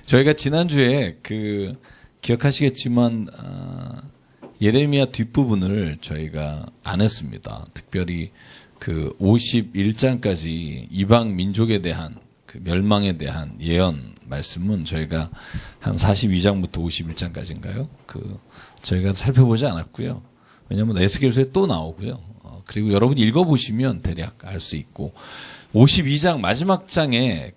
저희가 지난주에 기억하시겠지만 예레미야 뒷부분을 저희가 안 했습니다. 특별히 51장까지 이방 민족에 대한 멸망에 대한 예언 말씀은 저희가 한 42장부터 51장까지인가요? 저희가 살펴보지 않았고요. 왜냐하면 에스겔서에 또 나오고요. 그리고 여러분 읽어보시면 대략 알 수 있고 52장 마지막 장에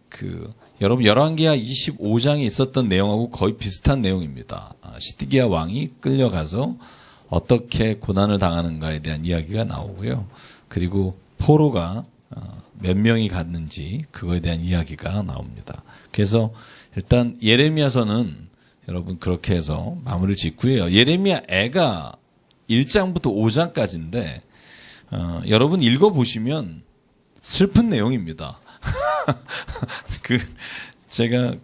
여러분 열왕기하 25장에 있었던 내용하고 거의 비슷한 내용입니다. 시드기야 왕이 끌려가서 어떻게 고난을 당하는가에 대한 이야기가 나오고요. 그리고 포로가 몇 명이 갔는지 그거에 대한 이야기가 나옵니다. 그래서 일단 예레미야서는 여러분 그렇게 해서 마무리를 짓고요. 예레미야 애가 1장부터 5장까지인데 여러분 읽어보시면 슬픈 내용입니다. 제가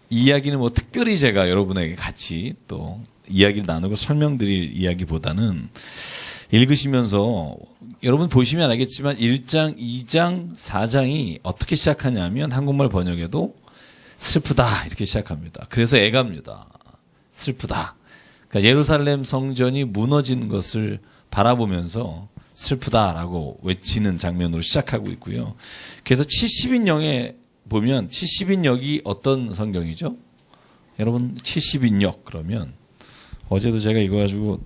이야기는 뭐 특별히 제가 여러분에게 같이 또 이야기를 나누고 설명드릴 이야기보다는 읽으시면서 여러분 보시면 알겠지만 1장, 2장, 4장이 어떻게 시작하냐면 한국말 번역에도 슬프다 이렇게 시작합니다. 그래서 애갑니다. 슬프다. 그러니까 예루살렘 성전이 무너진 것을 바라보면서 슬프다라고 외치는 장면으로 시작하고 있고요. 그래서 70인역에 보면 70인역이 어떤 성경이죠? 여러분 70인역 그러면 어제도 제가 이거 가지고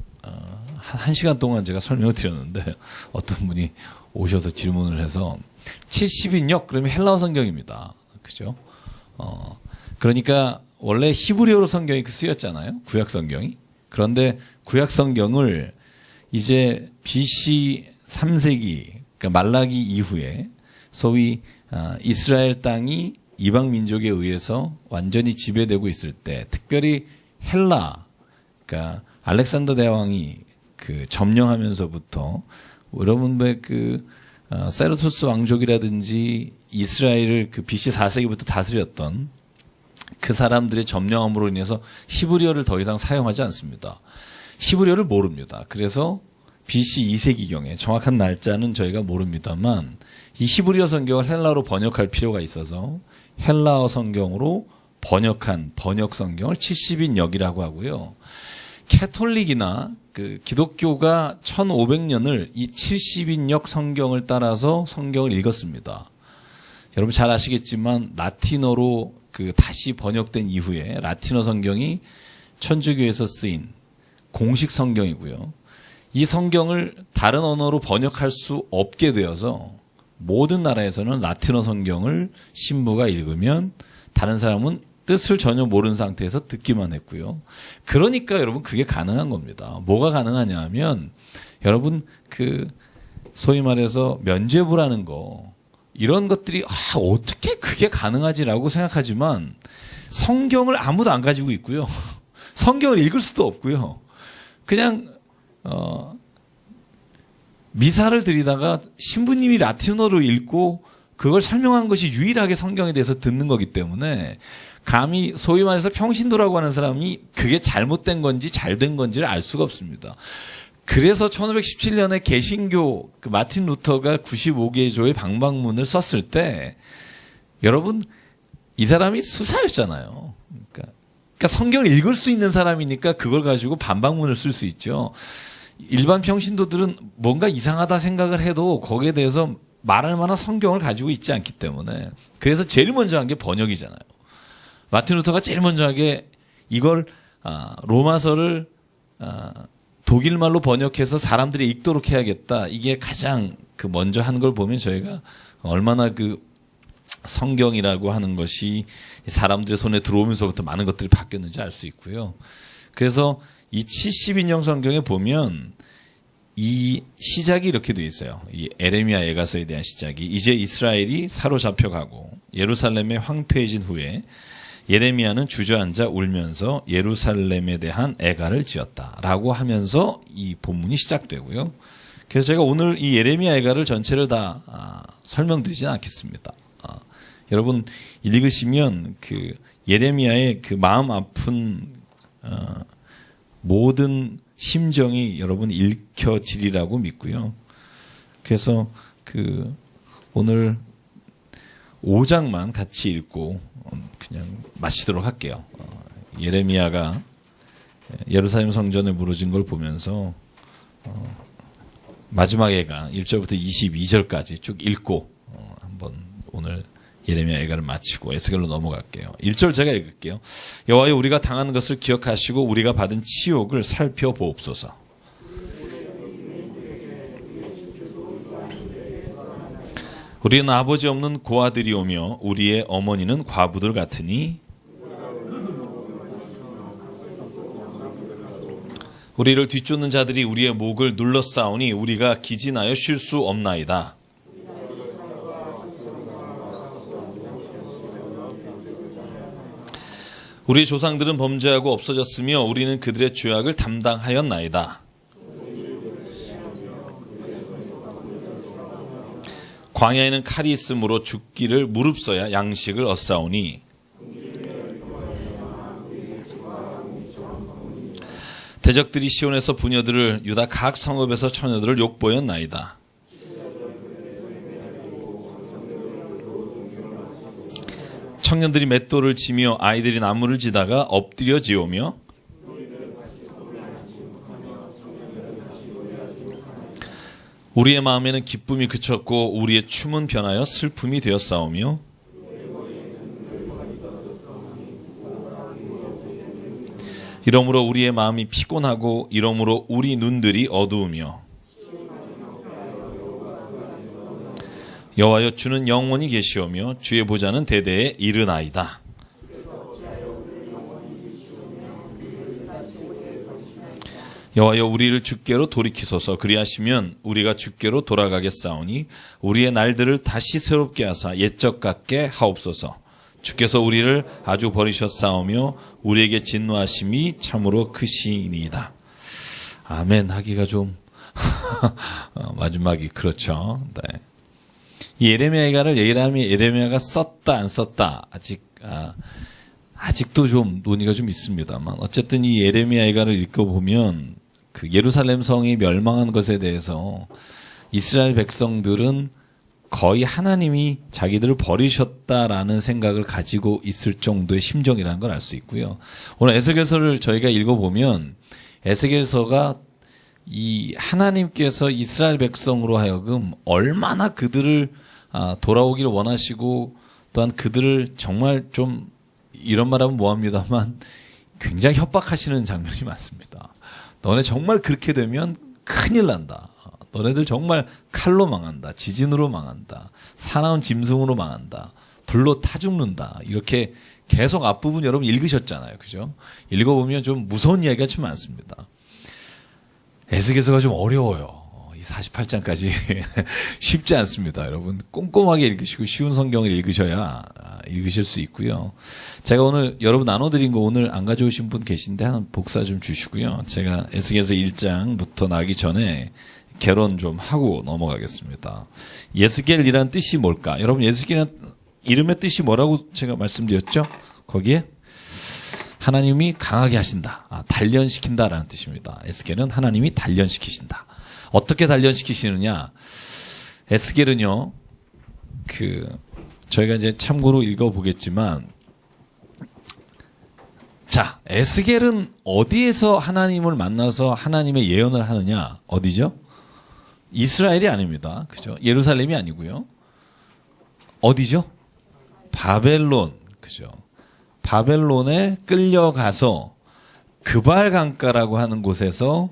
한 시간 동안 제가 설명을 드렸는데 어떤 분이 오셔서 질문을 해서 70인역 그러면 헬라어 성경입니다. 그죠? 그러니까 원래 히브리어로 성경이 쓰였잖아요. 구약 성경이. 그런데 구약 성경을 이제 BC 3세기 그러니까 말라기 이후에 소위 이스라엘 땅이 이방 민족에 의해서 완전히 지배되고 있을 때 특별히 헬라 그러니까 알렉산더 대왕이 점령하면서부터 여러분 왜 세르투스 왕족이라든지 이스라엘을 BC 4세기부터 다스렸던 그 사람들의 점령함으로 인해서 히브리어를 더 이상 사용하지 않습니다. 히브리어를 모릅니다. 그래서 BC 2세기경에 정확한 날짜는 저희가 모릅니다만 이 히브리어 성경을 헬라어로 번역할 필요가 있어서 헬라어 성경으로 번역한 번역 성경을 70인역이라고 하고요. 캐톨릭이나 기독교가 1500년을 이 70인역 성경을 따라서 성경을 읽었습니다. 여러분 잘 아시겠지만 라틴어로 다시 번역된 이후에 라틴어 성경이 천주교에서 쓰인 공식 성경이고요. 이 성경을 다른 언어로 번역할 수 없게 되어서 모든 나라에서는 라틴어 성경을 신부가 읽으면 다른 사람은 뜻을 전혀 모르는 상태에서 듣기만 했고요. 그러니까 여러분 그게 가능한 겁니다. 뭐가 가능하냐 하면 여러분 소위 말해서 면죄부라는 거 이런 것들이 어떻게 그게 가능하지라고 생각하지만 성경을 아무도 안 가지고 있고요. 성경을 읽을 수도 없고요. 그냥 미사를 드리다가 신부님이 라틴어로 읽고 그걸 설명한 것이 유일하게 성경에 대해서 듣는 거기 때문에 감히 소위 말해서 평신도라고 하는 사람이 그게 잘못된 건지 잘된 건지를 알 수가 없습니다. 그래서 1517년에 개신교 마틴 루터가 95개의 조의 방방문을 썼을 때 여러분 이 사람이 수사였잖아요. 그러니까 성경을 읽을 수 있는 사람이니까 그걸 가지고 반박문을 쓸 수 있죠. 일반 평신도들은 뭔가 이상하다 생각을 해도 거기에 대해서 말할 만한 성경을 가지고 있지 않기 때문에 그래서 제일 먼저 한 게 번역이잖아요. 마틴 루터가 제일 먼저 한 게 이걸 로마서를 독일말로 번역해서 사람들이 읽도록 해야겠다. 이게 가장 먼저 한 걸 보면 저희가 얼마나 성경이라고 하는 것이 사람들의 손에 들어오면서부터 많은 것들이 바뀌었는지 알 수 있고요. 그래서 이 70인역 성경에 보면 이 시작이 이렇게 되어 있어요. 이 에레미야 애가서에 대한 시작이 이제 이스라엘이 사로잡혀가고 예루살렘에 황폐해진 후에 예레미야는 주저앉아 울면서 예루살렘에 대한 애가를 지었다라고 하면서 이 본문이 시작되고요. 그래서 제가 오늘 이 예레미야 애가를 전체를 다 설명드리지는 않겠습니다. 여러분 읽으시면 예레미야의 마음 아픈 모든 심정이 여러분 읽혀지리라고 믿고요. 그래서 오늘 5장만 같이 읽고 그냥 마치도록 할게요. 예레미야가 예루살렘 성전에 무너진 걸 보면서 마지막 예가 1절부터 22절까지 쭉 읽고 한번 오늘 예레미야 예가를 마치고 에스겔로 넘어갈게요. 1절 제가 읽을게요. 여호와여, 우리가 당한 것을 기억하시고 우리가 받은 치욕을 살펴보옵소서. 우리는 아버지 없는 고아들이오며 우리의 어머니는 과부들 같으니 우리를 뒤쫓는 자들이 우리의 목을 눌러싸우니 우리가 기진하여 쉴 수 없나이다. 우리 조상들은 범죄하고 없어졌으며 우리는 그들의 죄악을 담당하였나이다. 광야에는 칼이 있으므로 죽기를 무릅써야 양식을 얻사오니 대적들이 시온에서 부녀들을 유다 각 성읍에서 처녀들을 욕보였나이다. 청년들이 맷돌을 치며 아이들이 나무를 지다가 엎드려 지오며 우리의 마음에는 기쁨이 그쳤고 우리의 춤은 변하여 슬픔이 되었사오며 이러므로 우리의 마음이 피곤하고 이러므로 우리 눈들이 어두우며 여호와여, 주는 영원히 계시오며 주의 보좌는 대대에 이르나이다. 여호와여, 우리를 주께로 돌이키소서. 그리하시면 우리가 주께로 돌아가겠사오니 우리의 날들을 다시 새롭게 하사 옛적 같게 하옵소서. 주께서 우리를 아주 버리셨사오며 우리에게 진노하심이 참으로 크시니이다. 아멘 하기가 좀 마지막이 그렇죠. 네. 이 예레미야 예가를 예레미야가 썼다 안 썼다 아직도 좀 논의가 좀 있습니다만 어쨌든 이 예레미야 예가를 읽어보면 그 예루살렘 성이 멸망한 것에 대해서 이스라엘 백성들은 거의 하나님이 자기들을 버리셨다라는 생각을 가지고 있을 정도의 심정이라는 걸 알 수 있고요. 오늘 에스겔서를 저희가 읽어보면 에스겔서가 이 하나님께서 이스라엘 백성으로 하여금 얼마나 그들을 돌아오기를 원하시고 또한 그들을 정말 좀 이런 말하면 뭐합니다만 굉장히 협박하시는 장면이 많습니다. 너네 정말 그렇게 되면 큰일 난다. 너네들 정말 칼로 망한다. 지진으로 망한다. 사나운 짐승으로 망한다. 불로 타 죽는다. 이렇게 계속 앞부분 여러분 읽으셨잖아요. 그죠? 읽어보면 좀 무서운 이야기가 좀 많습니다. 에스겔서가 좀 어려워요. 이 48장까지 쉽지 않습니다. 여러분 꼼꼼하게 읽으시고 쉬운 성경을 읽으셔야 읽으실 수 있고요. 제가 오늘 여러분 나눠드린 거 오늘 안 가져오신 분 계신데 하나 복사 좀 주시고요. 제가 에스겔서 1장부터 나기 전에 개론 좀 하고 넘어가겠습니다. 에스겔이란 뜻이 뭘까? 여러분 에스겔이란 이름의 뜻이 뭐라고 제가 말씀드렸죠? 거기에 하나님이 강하게 하신다. 단련시킨다라는 뜻입니다. 에스겔은 하나님이 단련시키신다. 어떻게 단련시키시느냐? 에스겔은요, 저희가 이제 참고로 읽어보겠지만, 자, 에스겔은 어디에서 하나님을 만나서 하나님의 예언을 하느냐? 어디죠? 이스라엘이 아닙니다. 그죠? 예루살렘이 아니고요. 어디죠? 바벨론. 그죠? 바벨론에 끌려가서 그발 강가라고 하는 곳에서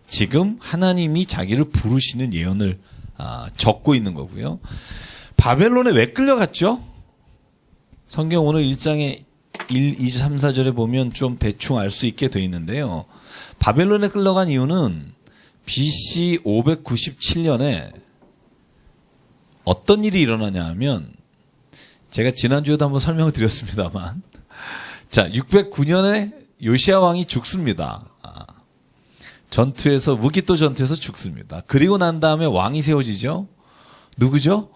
지금 하나님이 자기를 부르시는 예언을 적고 있는 거고요. 바벨론에 왜 끌려갔죠? 성경 오늘 1장에 1, 2, 3, 4절에 보면 좀 대충 알 수 있게 돼 있는데요. 바벨론에 끌려간 이유는 BC 597년에 어떤 일이 일어나냐 하면 제가 지난주에도 한번 설명을 드렸습니다만 자, 609년에 요시야 왕이 죽습니다. 전투에서 무기또 전투에서 죽습니다. 그리고 난 다음에 왕이 세워지죠. 누구죠?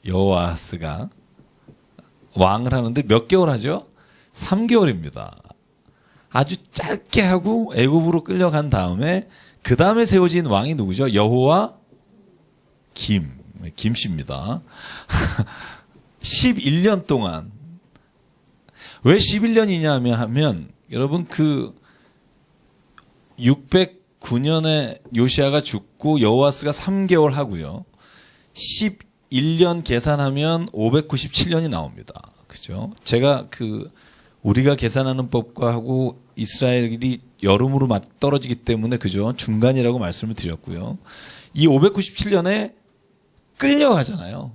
여호아스가 왕을 하는데 몇 개월 하죠? 3개월입니다. 아주 짧게 하고 애굽으로 끌려간 다음에 그 다음에 세워진 왕이 누구죠? 여호와김. 김씨입니다. 11년 동안. 왜 11년이냐 하면 여러분 609년에 요시아가 죽고 여호아스가 3개월 하고요. 11년 계산하면 597년이 나옵니다. 그죠? 제가 우리가 계산하는 법과 하고 이스라엘이 여름으로 떨어지기 때문에 그죠? 중간이라고 말씀을 드렸고요. 이 597년에 끌려가잖아요.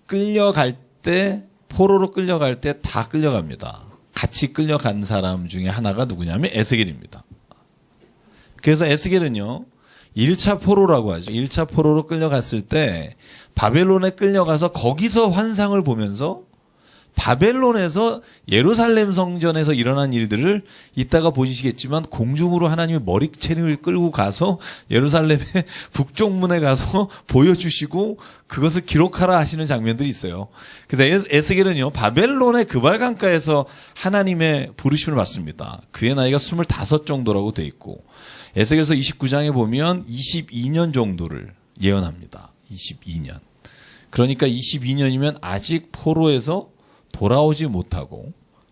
끌려갈 때 포로로 끌려갈 때 다 끌려갑니다. 같이 끌려간 사람 중에 하나가 누구냐면 에스겔입니다. 그래서 에스겔은요. 1차 포로라고 하죠. 1차 포로로 끌려갔을 때 바벨론에 끌려가서 거기서 환상을 보면서 바벨론에서 예루살렘 성전에서 일어난 일들을 이따가 보시겠지만 공중으로 하나님의 머리채를 끌고 가서 예루살렘의 북쪽문에 가서 보여주시고 그것을 기록하라 하시는 장면들이 있어요. 그래서 에스겔은요 바벨론의 그발강가에서 하나님의 부르심을 받습니다. 그의 나이가 25 정도라고 돼 있고 에스겔서 29장에 보면 22년 정도를 예언합니다. 22년. 그러니까 22년이면 아직 포로에서 돌아오지 못하고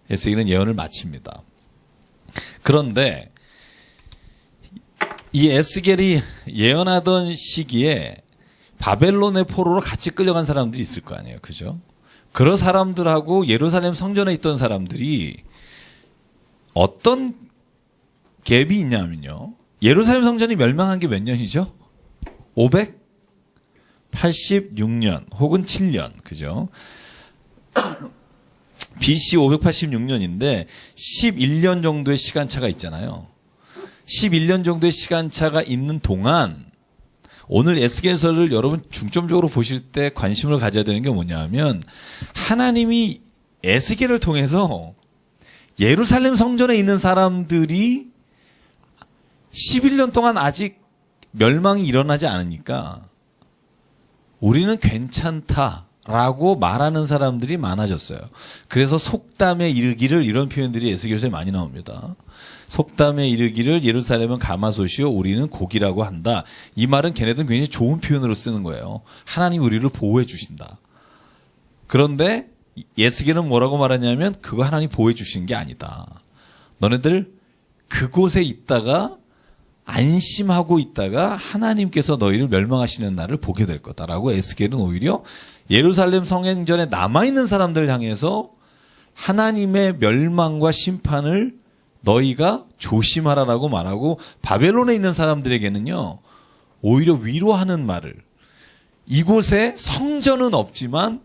에스겔은 예언을 마칩니다. 그런데 이 에스겔이 예언하던 시기에 바벨론의 포로로 같이 끌려간 사람들이 있을 거 아니에요. 그죠? 그런 사람들하고 예루살렘 성전에 있던 사람들이 어떤 갭이 있냐면요. 예루살렘 성전이 멸망한 게 몇 년이죠? 586년 혹은 7년. 그죠? BC 586년인데 11년 정도의 시간차가 있잖아요. 11년 정도의 시간차가 있는 동안 오늘 에스겔서를 여러분 중점적으로 보실 때 관심을 가져야 되는 게 뭐냐면 하나님이 에스겔을 통해서 예루살렘 성전에 있는 사람들이 11년 동안 아직 멸망이 일어나지 않으니까 우리는 괜찮다라고 말하는 사람들이 많아졌어요. 그래서 속담에 이르기를 이런 표현들이 에스겔서에 많이 나옵니다. 속담에 이르기를 예루살렘은 가마솥이요 우리는 고기라고 한다. 이 말은 걔네들은 굉장히 좋은 표현으로 쓰는 거예요. 하나님 우리를 보호해 주신다. 그런데 에스겔은 뭐라고 말하냐면 그거 하나님 보호해 주신 게 아니다. 너네들 그곳에 있다가 안심하고 있다가 하나님께서 너희를 멸망하시는 날을 보게 될 거다라고 에스겔은 오히려 예루살렘 성전에 남아있는 사람들을 향해서 하나님의 멸망과 심판을 너희가 조심하라라고 말하고 바벨론에 있는 사람들에게는요 오히려 위로하는 말을 이곳에 성전은 없지만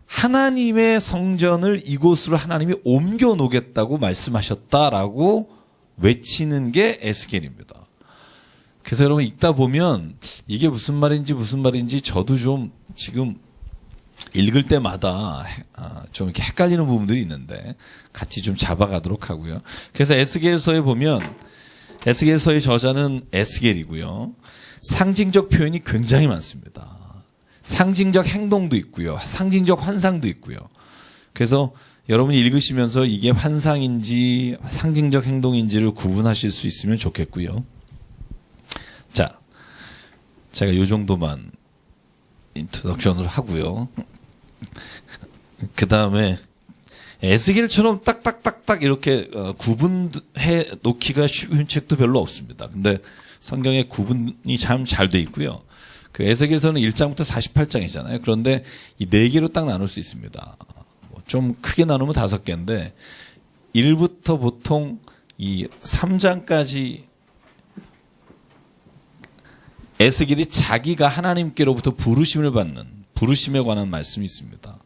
하나님의 성전을 이곳으로 하나님이 옮겨 놓겠다고 말씀하셨다라고 외치는 게 에스겔입니다. 그래서 여러분 읽다 보면 이게 무슨 말인지 저도 좀 지금 읽을 때마다 좀 이렇게 헷갈리는 부분들이 있는데 같이 좀 잡아가도록 하고요. 그래서 에스겔서에 보면 에스겔서의 저자는 에스겔이고요. 상징적 표현이 굉장히 많습니다. 상징적 행동도 있고요. 상징적 환상도 있고요. 그래서 여러분이 읽으시면서 이게 환상인지 상징적 행동인지를 구분하실 수 있으면 좋겠고요. 자, 제가 이 정도만 인트로덕션을 하고요. 그 다음에 에스겔처럼 딱딱딱딱 이렇게 구분해 놓기가 쉬운 책도 별로 없습니다. 근데 성경에 구분이 참 잘 돼 있고요. 그 에스겔서는 1장부터 48장이잖아요. 그런데 이 4개로 딱 나눌 수 있습니다. 좀 크게 나누면 5개인데 1부터 보통 이 3장까지 에스겔이 자기가 하나님께로부터 부르심을 받는 부르심에 관한 말씀이 있습니다.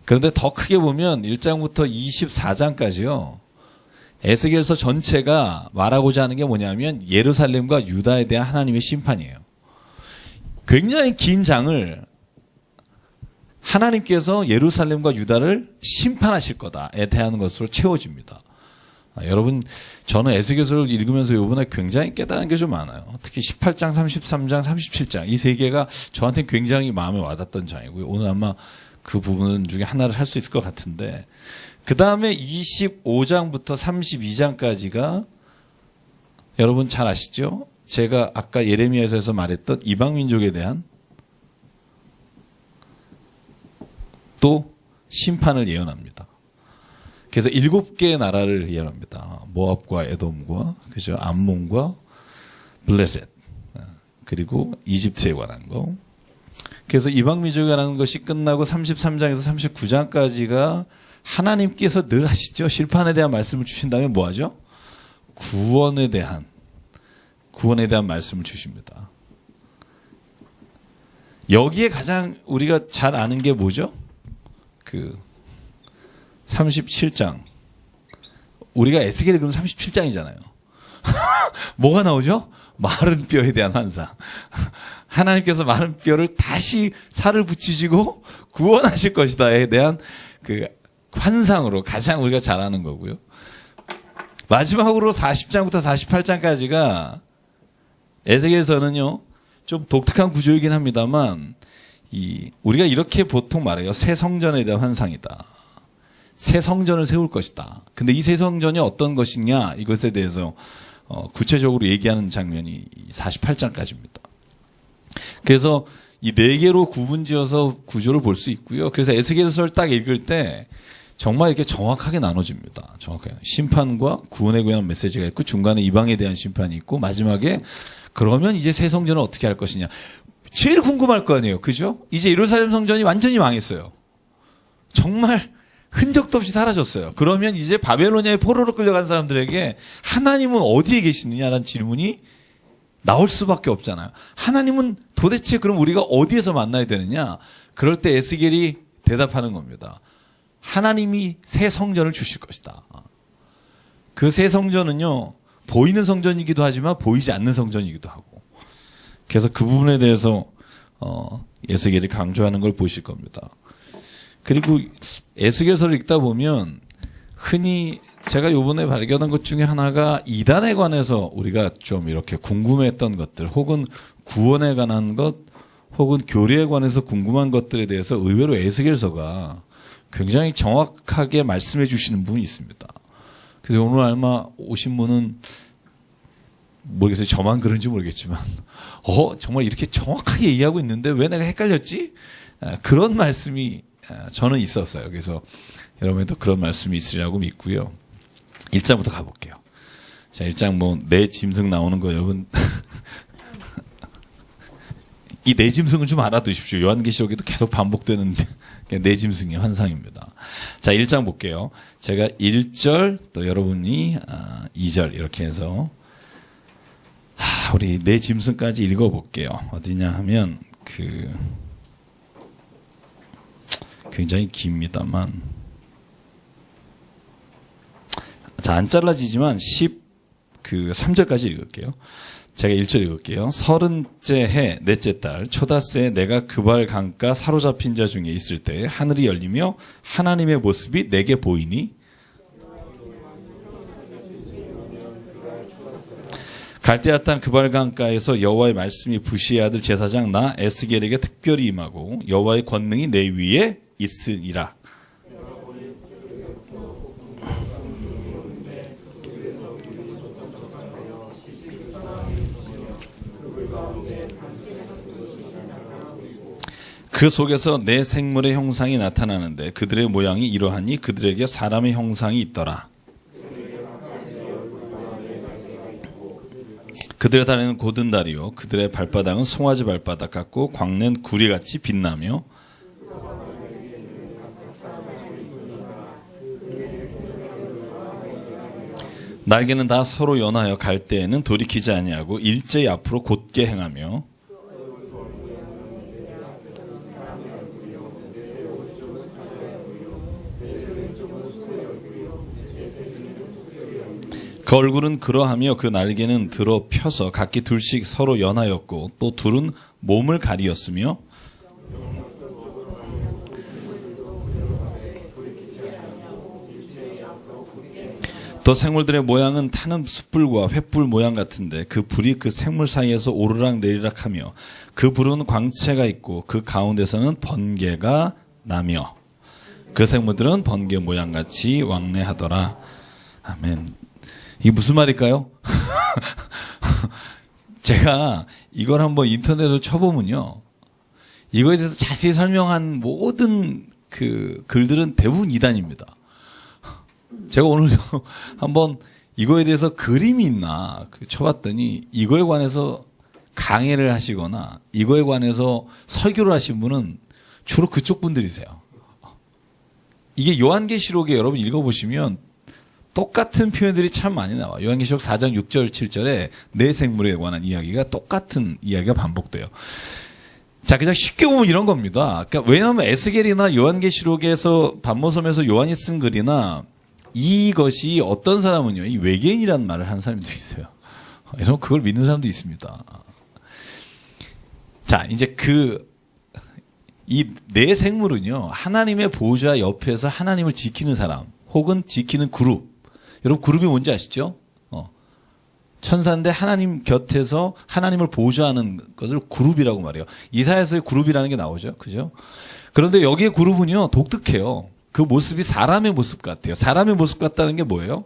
그런데 더 크게 보면 1장부터 24장까지요. 에스겔서 전체가 말하고자 하는 게 뭐냐면 예루살렘과 유다에 대한 하나님의 심판이에요. 굉장히 긴 장을 하나님께서 예루살렘과 유다를 심판하실 거다에 대한 것으로 채워집니다. 여러분 저는 에스겔서를 읽으면서 이번에 굉장히 깨달은 게 좀 많아요. 특히 18장, 33장, 37장 이 3개가 저한테는 굉장히 마음에 와닿던 장이고요. 오늘 아마 그 부분 중에 하나를 할 수 있을 것 같은데 그 다음에 25장부터 32장까지가 여러분 잘 아시죠? 제가 아까 예레미야에서 말했던 이방민족에 대한 또 심판을 예언합니다. 그래서 7개의 나라를 예언합니다. 모압과 에돔과, 그죠? 암몬과 블레셋, 그리고 이집트에 관한 거. 그래서 이방민족에 관한 것이 끝나고 33장에서 39장까지가 하나님께서 늘 하시죠. 심판에 대한 말씀을 주신 다음에 뭐 하죠? 구원에 대한 말씀을 주십니다. 여기에 가장 우리가 잘 아는 게 뭐죠? 37장. 우리가 에스겔을 그럼 37장이잖아요. 뭐가 나오죠? 마른 뼈에 대한 환상. 하나님께서 마른 뼈를 다시 살을 붙이시고 구원하실 것이다에 대한 그 환상으로 가장 우리가 잘 아는 거고요. 마지막으로 40장부터 48장까지가 에스겔서는요, 좀 독특한 구조이긴 합니다만, 우리가 이렇게 보통 말해요. 새 성전에 대한 환상이다. 새 성전을 세울 것이다. 근데 이 새 성전이 어떤 것이냐, 이것에 대해서 구체적으로 얘기하는 장면이 48장까지입니다. 그래서 이 4개로 구분지어서 구조를 볼 수 있고요. 그래서 에스겔서를 딱 읽을 때 정말 이렇게 정확하게 나눠집니다. 정확하게. 심판과 구원에 관한 메시지가 있고, 중간에 이방에 대한 심판이 있고, 마지막에 그러면 이제 새 성전을 어떻게 할 것이냐. 제일 궁금할 거 아니에요. 그죠? 이제 예루살렘 성전이 완전히 망했어요. 정말 흔적도 없이 사라졌어요. 그러면 이제 바벨로니아의 포로로 끌려간 사람들에게 하나님은 어디에 계시느냐라는 질문이 나올 수밖에 없잖아요. 하나님은 도대체 그럼 우리가 어디에서 만나야 되느냐? 그럴 때 에스겔이 대답하는 겁니다. 하나님이 새 성전을 주실 것이다. 그 새 성전은요, 보이는 성전이기도 하지만 보이지 않는 성전이기도 하고. 그래서 그 부분에 대해서 에스겔이 강조하는 걸 보실 겁니다. 그리고 에스겔서를 읽다 보면 흔히 제가 이번에 발견한 것 중에 하나가 이단에 관해서 우리가 좀 이렇게 궁금했던 것들, 혹은 구원에 관한 것, 혹은 교리에 관해서 궁금한 것들에 대해서 의외로 에스겔서가 굉장히 정확하게 말씀해 주시는 분이 있습니다. 그래서 오늘 아마 오신 분은 모르겠어요. 저만 그런지 모르겠지만 정말 이렇게 정확하게 얘기하고 있는데 왜 내가 헷갈렸지? 그런 말씀이 저는 있었어요. 그래서 여러분도 그런 말씀이 있으리라고 믿고요. 1장부터 가볼게요. 자, 1장 내 짐승 나오는 거 여러분 이 내 짐승은 좀 알아두십시오. 요한계시록에도 계속 반복되는데 내 짐승의 환상입니다. 자, 1장 볼게요. 제가 1절 또 여러분이 2절 이렇게 해서 우리 내 짐승까지 읽어볼게요. 어디냐 하면 굉장히 깁니다만, 자, 안 잘라지지만 3절까지 읽을게요. 제가 1절 읽을게요. 30째 해 넷째 달 초다새에 내가 그발 강가 사로잡힌 자 중에 있을 때 하늘이 열리며 하나님의 모습이 내게 보이니 갈대아 땅 그발 강가에서 여호와의 말씀이 부시의 아들 제사장 나 에스겔에게 특별히 임하고 여호와의 권능이 내 위에 있으니라. 그 속에서 내 생물의 형상이 나타나는데 그들의 모양이 이러하니 그들에게 사람의 형상이 있더라. 그들의 다리는 곧은 다리요 그들의 발바닥은 송아지 발바닥 같고 광낸 구리같이 빛나며 날개는 다 서로 연하여 갈 때에는 돌이키지 아니하고 일제히 앞으로 곧게 행하며 그 얼굴은 그러하며 그 날개는 들어 펴서 각기 둘씩 서로 연하였고 또 둘은 몸을 가리었으며 또 생물들의 모양은 타는 숯불과 횃불 모양 같은데 그 불이 그 생물 사이에서 오르락 내리락 하며 그 불은 광채가 있고 그 가운데서는 번개가 나며 그 생물들은 번개 모양같이 왕래하더라. 아멘. 이게 무슨 말일까요? 제가 이걸 한번 인터넷으로 쳐보면요. 이거에 대해서 자세히 설명한 모든 그 글들은 대부분 이단입니다. 제가 오늘 한번 이거에 대해서 그림이 있나 쳐봤더니 이거에 관해서 강의를 하시거나 이거에 관해서 설교를 하신 분은 주로 그쪽 분들이세요. 이게 요한계시록에 여러분 읽어보시면 똑같은 표현들이 참 많이 나와요. 요한계시록 4장 6절 7절에 내 생물에 관한 이야기가 똑같은 이야기가 반복돼요. 자, 그냥 쉽게 보면 이런 겁니다. 그러니까 왜냐하면 에스겔이나 요한계시록에서 반모섬에서 요한이 쓴 글이나 이것이 어떤 사람은요, 이 외계인이라는 말을 하는 사람도 있어요. 여러분 그걸 믿는 사람도 있습니다. 자, 이제 이 내 생물은요, 하나님의 보좌 옆에서 하나님을 지키는 사람, 혹은 지키는 그룹. 여러분 그룹이 뭔지 아시죠? 천사인데 하나님 곁에서 하나님을 보좌하는 것을 그룹이라고 말해요. 이사야서의 그룹이라는 게 나오죠. 그죠? 그런데 여기의 그룹은요, 독특해요. 그 모습이 사람의 모습 같아요. 사람의 모습 같다는 게 뭐예요?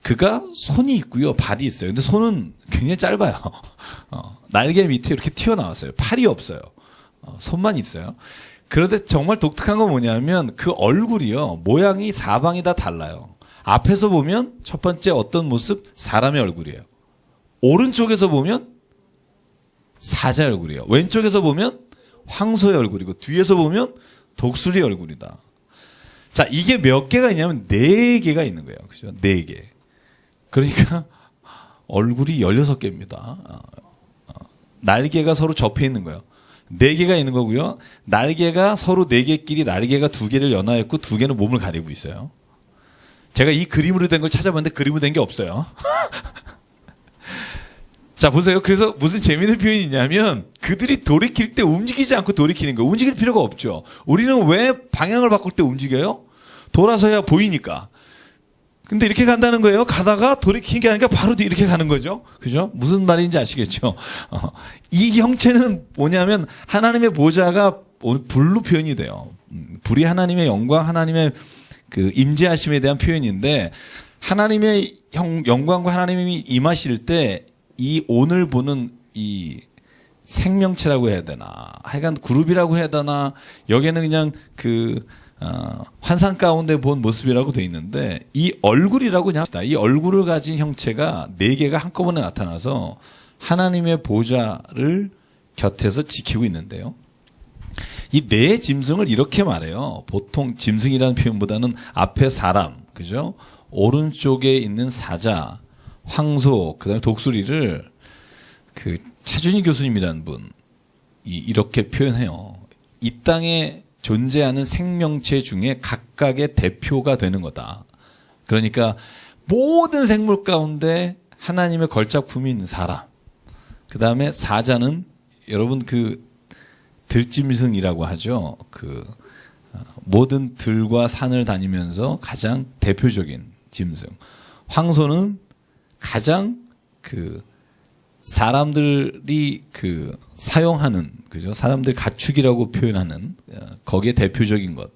그가 손이 있고요, 발이 있어요. 근데 손은 굉장히 짧아요. 날개 밑에 이렇게 튀어나왔어요. 팔이 없어요. 손만 있어요. 그런데 정말 독특한 건 뭐냐면 그 얼굴이요, 모양이 사방이 다 달라요. 앞에서 보면 첫 번째 어떤 모습? 사람의 얼굴이에요. 오른쪽에서 보면 사자의 얼굴이에요. 왼쪽에서 보면 황소의 얼굴이고 뒤에서 보면 독수리의 얼굴이다. 자, 이게 몇 개가 있냐면 4개가 있는 거예요. 그죠? 4개. 그러니까 얼굴이 16개입니다. 날개가 서로 접해 있는 거예요. 4개가 있는 거고요. 날개가 서로 4개끼리 날개가 2개를 연하였고 2개는 몸을 가리고 있어요. 제가 이 그림으로 된 걸 찾아봤는데 그림으로 된 게 없어요. 자, 보세요. 그래서 무슨 재미있는 표현이 있냐면 그들이 돌이킬 때 움직이지 않고 돌이키는 거예요. 움직일 필요가 없죠. 우리는 왜 방향을 바꿀 때 움직여요? 돌아서야 보이니까. 근데 이렇게 간다는 거예요. 가다가 돌이키는 게 아니라 바로 이렇게 가는 거죠. 그죠? 무슨 말인지 아시겠죠? 이 형체는 뭐냐면 하나님의 보좌가 불로 표현이 돼요. 불이 하나님의 영광, 하나님의 그 임재하심에 대한 표현인데 하나님의 영광과 하나님이 임하실 때 이 오늘 보는 이 생명체라고 해야 되나, 하여간 그룹이라고 해야 되나, 여기에는 그냥 환상 가운데 본 모습이라고 돼 있는데 이 얼굴이라고 그냥 합시다. 이 얼굴을 가진 형체가 4개가 한꺼번에 나타나서 하나님의 보좌를 곁에서 지키고 있는데요. 이 4 짐승을 이렇게 말해요. 보통 짐승이라는 표현보다는 앞에 사람, 그죠? 오른쪽에 있는 사자, 황소, 그다음에 독수리를 차준희 교수님이라는 분이 이렇게 표현해요. 이 땅에 존재하는 생명체 중에 각각의 대표가 되는 거다. 그러니까 모든 생물 가운데 하나님의 걸작품이 있는 사람. 그다음에 사자는 여러분 들짐승이라고 하죠. 모든 들과 산을 다니면서 가장 대표적인 짐승. 황소는 가장 사람들이 사용하는, 그죠? 사람들 가축이라고 표현하는 거기에 대표적인 것.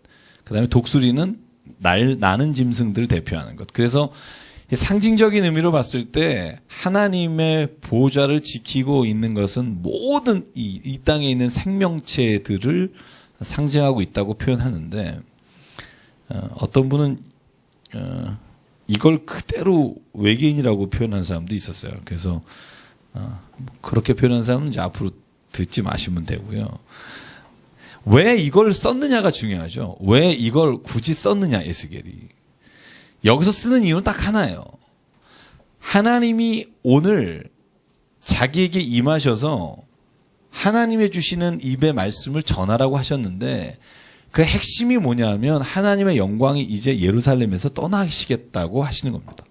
그다음에 독수리는 나는 짐승들을 대표하는 것. 그래서 상징적인 의미로 봤을 때 하나님의 보좌를 지키고 있는 것은 모든 이 땅에 있는 생명체들을 상징하고 있다고 표현하는데 어떤 분은 이걸 그대로 외계인이라고 표현하는 사람도 있었어요. 그래서 그렇게 표현하는 사람은 이제 앞으로 듣지 마시면 되고요. 왜 이걸 썼느냐가 중요하죠. 왜 이걸 굳이 썼느냐, 에스겔이. 여기서 쓰는 이유는 딱 하나예요. 하나님이 오늘 자기에게 임하셔서 하나님의 주시는 입의 말씀을 전하라고 하셨는데 그 핵심이 뭐냐면 하나님의 영광이 이제 예루살렘에서 떠나시겠다고 하시는 겁니다.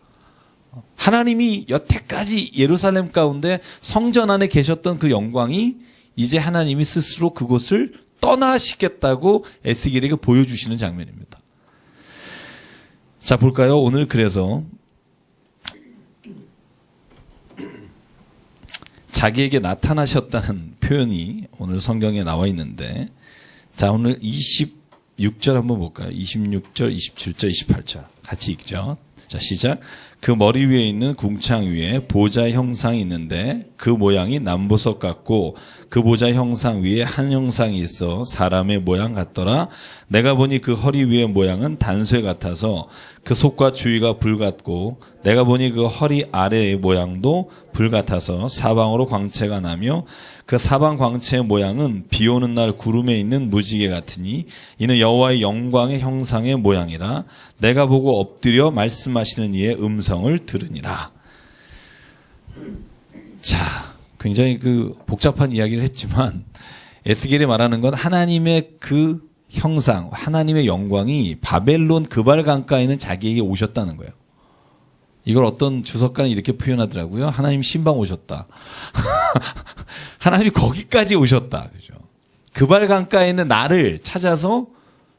하나님이 여태까지 예루살렘 가운데 성전 안에 계셨던 그 영광이 이제 하나님이 스스로 그곳을 떠나시겠다고 에스겔에게 보여주시는 장면입니다. 자, 볼까요? 오늘 그래서 자기에게 나타나셨다는 표현이 오늘 성경에 나와 있는데, 자, 오늘 26절 한번 볼까요? 26절, 27절, 28절 같이 읽죠. 자, 시작. 그 머리 위에 있는 궁창 위에 보좌 형상이 있는데 그 모양이 남보석 같고 그 보좌 형상 위에 한 형상이 있어 사람의 모양 같더라. 내가 보니 그 허리 위의 모양은 단쇠 같아서 그 속과 주위가 불 같고 내가 보니 그 허리 아래의 모양도 불 같아서 사방으로 광채가 나며 그 사방 광채의 모양은 비 오는 날 구름에 있는 무지개 같으니 이는 여호와의 영광의 형상의 모양이라. 내가 보고 엎드려 말씀하시는 이의 음성을 들으니라. 자, 굉장히 복잡한 이야기를 했지만 에스겔이 말하는 건 하나님의 그 형상, 하나님의 영광이 바벨론 그발 강가에 있는 자기에게 오셨다는 거예요. 이걸 어떤 주석가는 이렇게 표현하더라고요. 하나님 신방 오셨다. 하나님이 거기까지 오셨다. 그죠? 그발 강가에 있는 나를 찾아서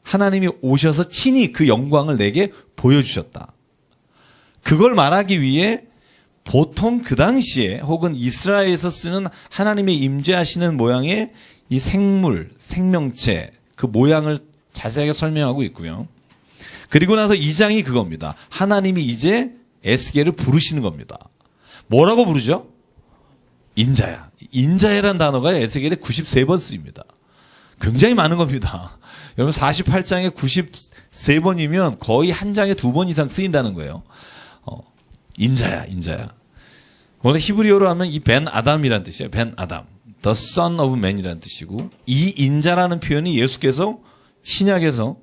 하나님이 오셔서 친히 그 영광을 내게 보여주셨다. 그걸 말하기 위해 보통 그 당시에 혹은 이스라엘에서 쓰는 하나님의 임재하시는 모양의 이 생물, 생명체, 그 모양을 자세하게 설명하고 있고요. 그리고 나서 2장이 그겁니다. 하나님이 이제 에스겔을 부르시는 겁니다. 뭐라고 부르죠? 인자야. 인자야라는 단어가 에스겔에 93번 쓰입니다. 굉장히 많은 겁니다. 여러분 48장에 93번이면 거의 한 장에 2번 이상 쓰인다는 거예요. 인자야, 인자야. 원래 히브리어로 하면 이 벤 아담이라는 뜻이에요. 벤 아담. The son of man이라는 뜻이고 이 인자라는 표현이 예수께서 신약에서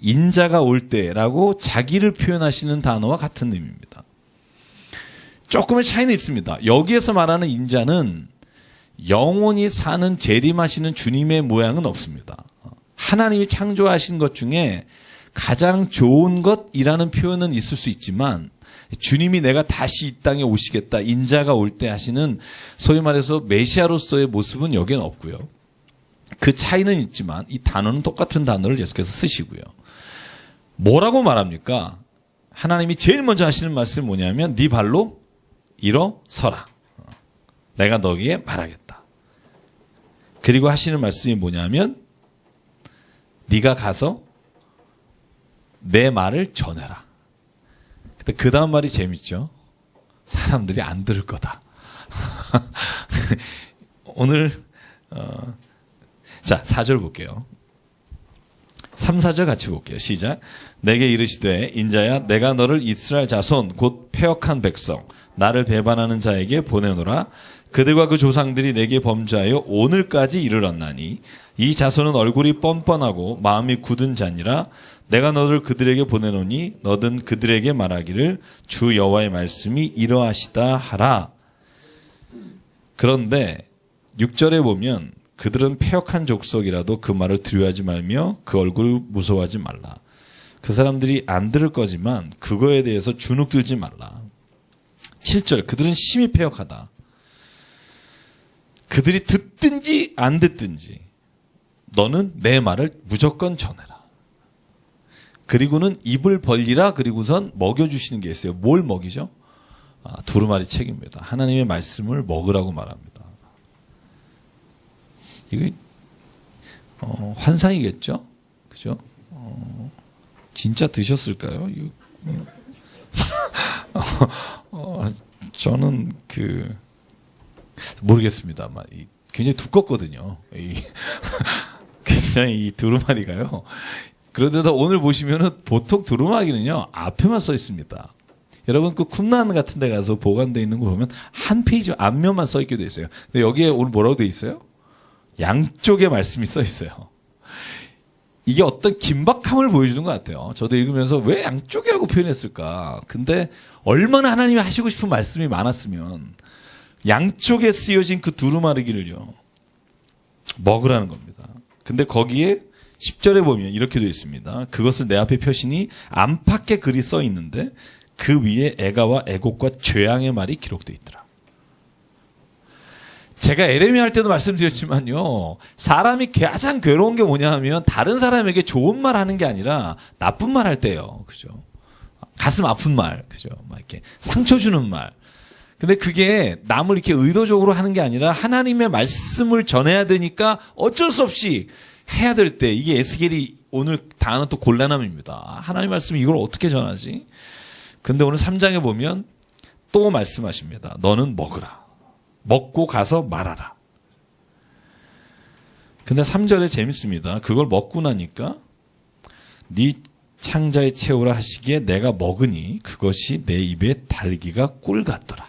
인자가 올 때라고 자기를 표현하시는 단어와 같은 의미입니다. 조금의 차이는 있습니다. 여기에서 말하는 인자는 영원히 사는 재림하시는 주님의 모양은 없습니다. 하나님이 창조하신 것 중에 가장 좋은 것이라는 표현은 있을 수 있지만 주님이 내가 다시 이 땅에 오시겠다, 인자가 올 때 하시는 소위 말해서 메시아로서의 모습은 여기엔 없고요. 그 차이는 있지만 이 단어는 똑같은 단어를 예수께서 쓰시고요. 뭐라고 말합니까? 하나님이 제일 먼저 하시는 말씀이 뭐냐면 네 발로 일어서라. 내가 너에게 말하겠다. 그리고 하시는 말씀이 뭐냐면 네가 가서 내 말을 전해라. 근데 그 다음 말이 재밌죠. 사람들이 안 들을 거다. 오늘 자 4절 볼게요. 3, 4절 같이 볼게요. 시작. 내게 이르시되 인자야 내가 너를 이스라엘 자손 곧 패역한 백성 나를 배반하는 자에게 보내노라. 그들과 그 조상들이 내게 범죄하여 오늘까지 이르렀나니 이 자손은 얼굴이 뻔뻔하고 마음이 굳은 자니라. 내가 너를 그들에게 보내노니 너든 그들에게 말하기를 주 여호와의 말씀이 이러하시다 하라. 그런데 6절에 보면 그들은 패역한 족속이라도 그 말을 두려워하지 말며 그 얼굴을 무서워하지 말라. 그 사람들이 안 들을 거지만 그거에 대해서 주눅들지 말라. 7절 그들은 심히 패역하다. 그들이 듣든지 안 듣든지 너는 내 말을 무조건 전해라. 그리고는 입을 벌리라. 그리고선 먹여주시는 게 있어요. 뭘 먹이죠? 두루마리 책입니다. 하나님의 말씀을 먹으라고 말합니다. 이거 환상이겠죠? 그죠? 진짜 드셨을까요? 저는 모르겠습니다만 굉장히 두껍거든요. 굉장히 이 두루마리가요. 그런데도 오늘 보시면은 보통 두루마리는요 앞에만 써 있습니다. 여러분 그 쿰란 같은 데 가서 보관되어 있는 거 보면 한 페이지 앞면만 써 있게 돼 있어요. 근데 여기에 오늘 뭐라고 돼 있어요? 양쪽에 말씀이 써 있어요. 이게 어떤 긴박함을 보여주는 것 같아요. 저도 읽으면서 왜 양쪽이라고 표현했을까? 근데 얼마나 하나님이 하시고 싶은 말씀이 많았으면 양쪽에 쓰여진 그 두루마리기를요 먹으라는 겁니다. 근데 거기에 10절에 보면 이렇게 되어 있습니다. 그것을 내 앞에 펴시니 안팎에 글이 써 있는데 그 위에 애가와 애곡과 죄앙의 말이 기록되어 있더라. 제가 에레미야 할 때도 말씀드렸지만요. 사람이 가장 괴로운 게 뭐냐 하면 다른 사람에게 좋은 말 하는 게 아니라 나쁜 말 할 때요. 그죠? 가슴 아픈 말. 그죠? 막 이렇게 상처 주는 말. 근데 그게 남을 이렇게 의도적으로 하는 게 아니라 하나님의 말씀을 전해야 되니까 어쩔 수 없이 해야 될 때 이게 에스겔이 오늘 당하는 또 곤란함입니다. 하나님의 말씀 이걸 어떻게 전하지? 근데 오늘 3장에 보면 또 말씀하십니다. 너는 먹으라. 먹고 가서 말하라. 근데 3절에 재밌습니다. 그걸 먹고 나니까 네 창자에 채우라 하시기에 내가 먹으니 그것이 내 입에 달기가 꿀 같더라.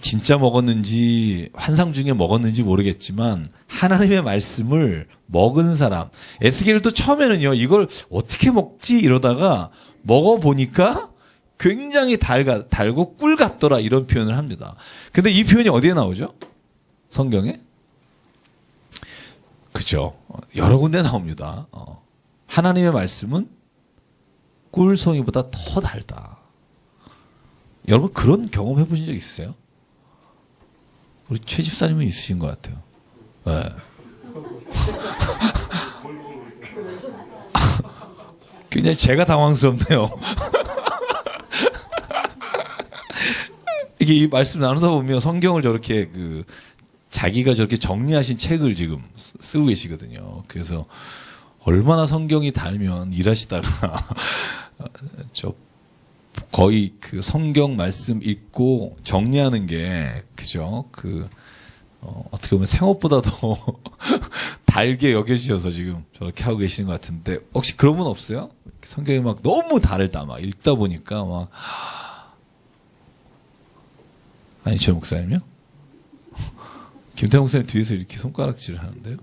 진짜 먹었는지 환상 중에 먹었는지 모르겠지만 하나님의 말씀을 먹은 사람, 에스겔도 처음에는요 이걸 어떻게 먹지 이러다가 먹어보니까 굉장히 달고 꿀 같더라 이런 표현을 합니다. 근데 이 표현이 어디에 나오죠? 성경에? 그죠. 여러 군데 나옵니다. 하나님의 말씀은 꿀송이보다 더 달다. 여러분 그런 경험 해보신 적 있으세요? 우리 최 집사님은 있으신 것 같아요. 네. 굉장히 제가 당황스럽네요. 이게 이 말씀 나누다 보면 성경을 저렇게 자기가 저렇게 정리하신 책을 지금 쓰고 계시거든요. 그래서 얼마나 성경이 달면 일하시다가 거의 그 성경 말씀 읽고 정리하는 게 그죠? 어떻게 보면 생업보다도 달게 여겨지셔서 지금 저렇게 하고 계시는 것 같은데 혹시 그런 분 없어요? 성경이 막 너무 달다 막 읽다 보니까 막 아니 저 목사님요? 김태형 목사님 뒤에서 이렇게 손가락질을 하는데요?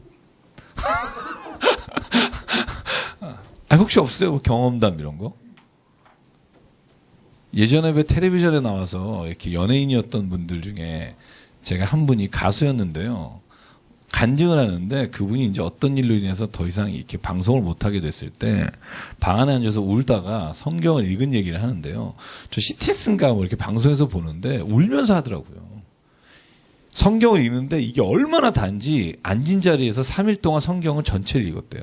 혹시 없어요? 뭐 경험담 이런 거? 예전에 왜 텔레비전에 나와서 이렇게 연예인이었던 분들 중에 제가 한 분이 가수였는데요. 간증을 하는데 그분이 이제 어떤 일로 인해서 더 이상 이렇게 방송을 못하게 됐을 때 방 안에 앉아서 울다가 성경을 읽은 얘기를 하는데요. 저 CTS인가 뭐 이렇게 방송에서 보는데 울면서 하더라고요. 성경을 읽는데 이게 얼마나 단지 앉은 자리에서 3일 동안 성경을 전체를 읽었대요.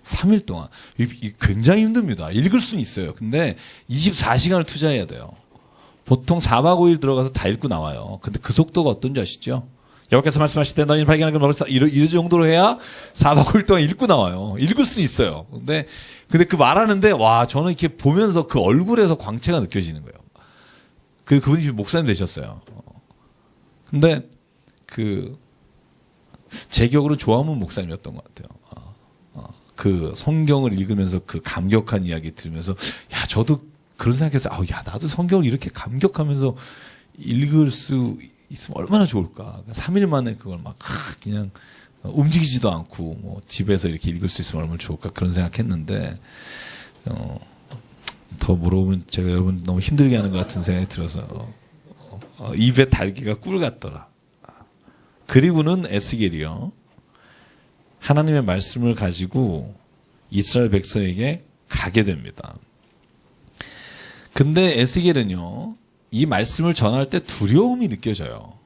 3일 동안. 굉장히 힘듭니다. 읽을 수는 있어요. 근데 24시간을 투자해야 돼요. 보통 4박 5일 들어가서 다 읽고 나와요. 근데 그 속도가 어떤지 아시죠? 여호와께서 말씀하실 때 너희는 발견하는 걸 이 정도로 해야 4박 5일 동안 읽고 나와요. 읽을 수는 있어요. 근데 그 말하는데 와 저는 이렇게 보면서 그 얼굴에서 광채가 느껴지는 거예요. 그분이 목사님 되셨어요. 근데 제 기억으로 조화문 목사님이었던 것 같아요. 그 성경을 읽으면서 그 감격한 이야기 들으면서 야 저도 그런 생각해서 야 나도 성경을 이렇게 감격하면서 읽을 수 있으면 얼마나 좋을까. 3일 만에 그걸 막 그냥 움직이지도 않고 뭐 집에서 이렇게 읽을 수 있으면 얼마나 좋을까 그런 생각했는데 더 물어보면 제가 여러분 너무 힘들게 하는 것 같은 생각이 들어서 입에 달기가 꿀 같더라. 그리고는 에스겔이요. 하나님의 말씀을 가지고 이스라엘 백성에게 가게 됩니다. 근데 에스겔은요, 이 말씀을 전할 때 두려움이 느껴져요.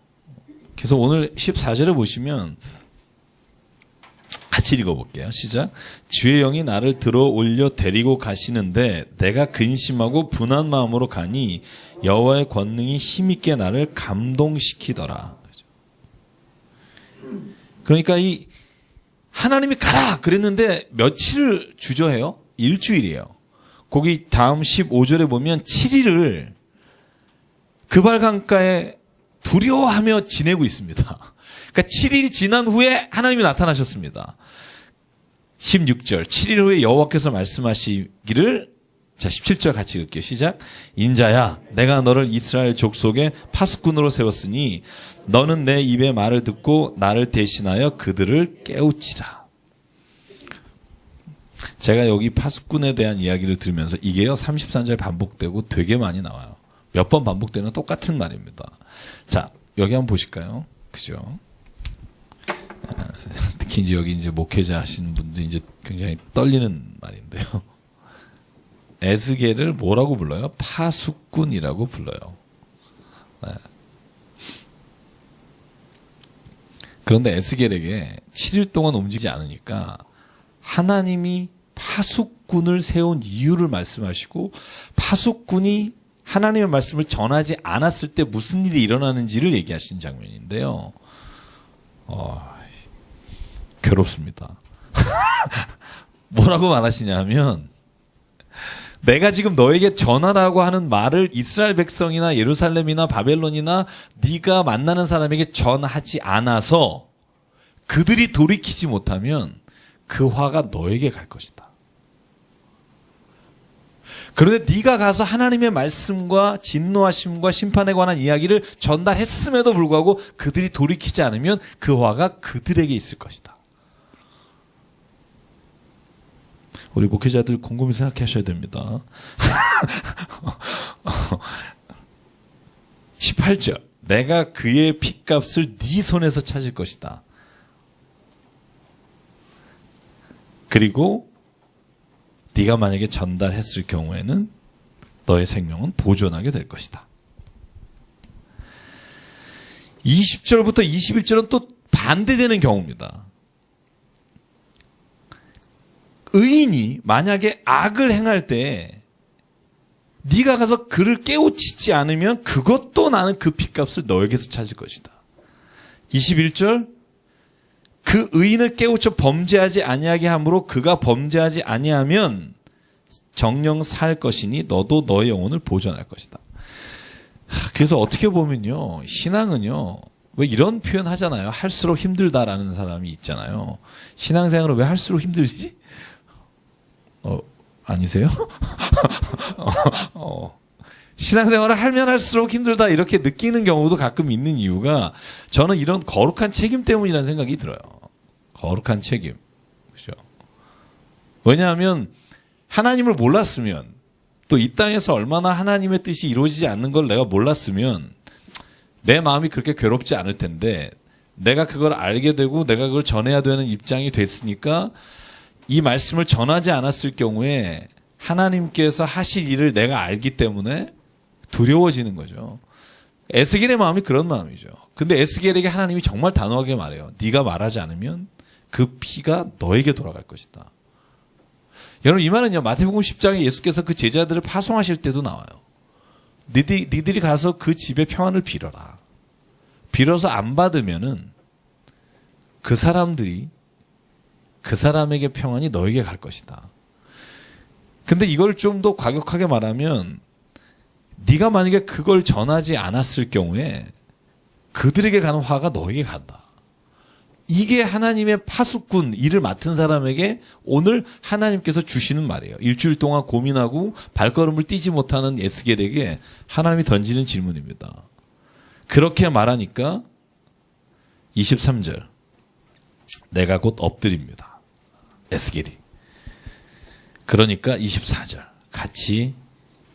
그래서 오늘 14절에 보시면 같이 읽어볼게요. 시작. 주의 영이 나를 들어 올려 데리고 가시는데 내가 근심하고 분한 마음으로 가니 여호와의 권능이 힘있게 나를 감동시키더라. 그러니까 이 하나님이 가라 그랬는데 며칠을 주저해요? 일주일이에요. 거기 다음 15절에 보면 7일을 그발 강가에 두려워하며 지내고 있습니다. 그러니까 7일이 지난 후에 하나님이 나타나셨습니다. 16절 7일 후에 여호와께서 말씀하시기를 자 17절 같이 읽게요. 시작. 인자야 내가 너를 이스라엘 족속의 파수꾼으로 세웠으니 너는 내 입의 말을 듣고 나를 대신하여 그들을 깨우치라. 제가 여기 파수꾼에 대한 이야기를 들으면서 이게요 33절 반복되고 되게 많이 나와요. 몇 번 반복되는 똑같은 말입니다. 자 여기 한번 보실까요? 그죠? 특히 이제 여기 이제 목회자 하시는 분들 이제 굉장히 떨리는 말인데요. 에스겔을 뭐라고 불러요? 파수꾼이라고 불러요. 네. 그런데 에스겔에게 7일 동안 움직이지 않으니까 하나님이 파수꾼을 세운 이유를 말씀하시고 파수꾼이 하나님의 말씀을 전하지 않았을 때 무슨 일이 일어나는지를 얘기하신 장면인데요. 괴롭습니다. 뭐라고 말하시냐면 내가 지금 너에게 전하라고 하는 말을 이스라엘 백성이나 예루살렘이나 바벨론이나 네가 만나는 사람에게 전하지 않아서 그들이 돌이키지 못하면 그 화가 너에게 갈 것이다. 그런데 네가 가서 하나님의 말씀과 진노하심과 심판에 관한 이야기를 전달했음에도 불구하고 그들이 돌이키지 않으면 그 화가 그들에게 있을 것이다. 우리 목회자들 곰곰이 생각하셔야 됩니다. 18절. 내가 그의 핏값을 네 손에서 찾을 것이다. 그리고 네가 만약에 전달했을 경우에는 너의 생명은 보존하게 될 것이다. 20절부터 21절은 또 반대되는 경우입니다. 의인이 만약에 악을 행할 때 네가 가서 그를 깨우치지 않으면 그것도 나는 그 핏값을 너에게서 찾을 것이다. 21절. 그 의인을 깨우쳐 범죄하지 아니하게 함으로 그가 범죄하지 아니하면 정령 살 것이니 너도 너의 영혼을 보존할 것이다. 그래서 어떻게 보면요, 신앙은요, 왜 이런 표현 하잖아요. 할수록 힘들다라는 사람이 있잖아요. 신앙생활은 왜 할수록 힘들지? 아니세요? 신앙생활을 하면 할수록 힘들다 이렇게 느끼는 경우도 가끔 있는 이유가 저는 이런 거룩한 책임 때문이라는 생각이 들어요. 거룩한 책임. 그죠? 왜냐하면 하나님을 몰랐으면 또 이 땅에서 얼마나 하나님의 뜻이 이루어지지 않는 걸 내가 몰랐으면 내 마음이 그렇게 괴롭지 않을 텐데 내가 그걸 알게 되고 내가 그걸 전해야 되는 입장이 됐으니까 이 말씀을 전하지 않았을 경우에 하나님께서 하실 일을 내가 알기 때문에 두려워지는 거죠. 에스겔의 마음이 그런 마음이죠. 근데 에스겔에게 하나님이 정말 단호하게 말해요. 네가 말하지 않으면 그 피가 너에게 돌아갈 것이다. 여러분 이 말은요, 마태복음 10장에 예수께서 그 제자들을 파송하실 때도 나와요. 니들이 가서 그 집에 평안을 빌어라. 빌어서 안 받으면은 그 사람들이 그 사람에게 평안이 너에게 갈 것이다. 근데 이걸 좀 더 과격하게 말하면 네가 만약에 그걸 전하지 않았을 경우에 그들에게 가는 화가 너에게 간다. 이게 하나님의 파수꾼 일을 맡은 사람에게 오늘 하나님께서 주시는 말이에요. 일주일 동안 고민하고 발걸음을 띄지 못하는 에스겔에게 하나님이 던지는 질문입니다. 그렇게 말하니까 23절. 내가 곧 엎드립니다. 에스겔이. 그러니까 24절. 같이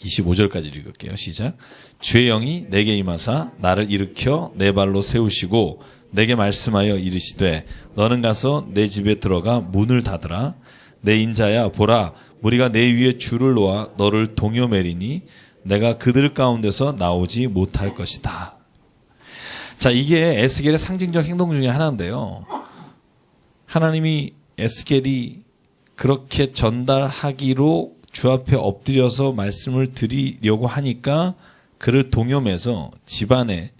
25절까지 읽을게요. 시작. 주의 영이 내게 임하사 나를 일으켜 내 발로 세우시고 내게 말씀하여 이르시되 너는 가서 내 집에 들어가 문을 닫으라. 내 인자야 보라 무리가 내 위에 줄을 놓아 너를 동요매리니 내가 그들 가운데서 나오지 못할 것이다. 자, 이게 에스겔의 상징적 행동 중에 하나인데요. 하나님이 에스겔이 그렇게 전달하기로 주 앞에 엎드려서 말씀을 드리려고 하니까 그를 동요매서 집안에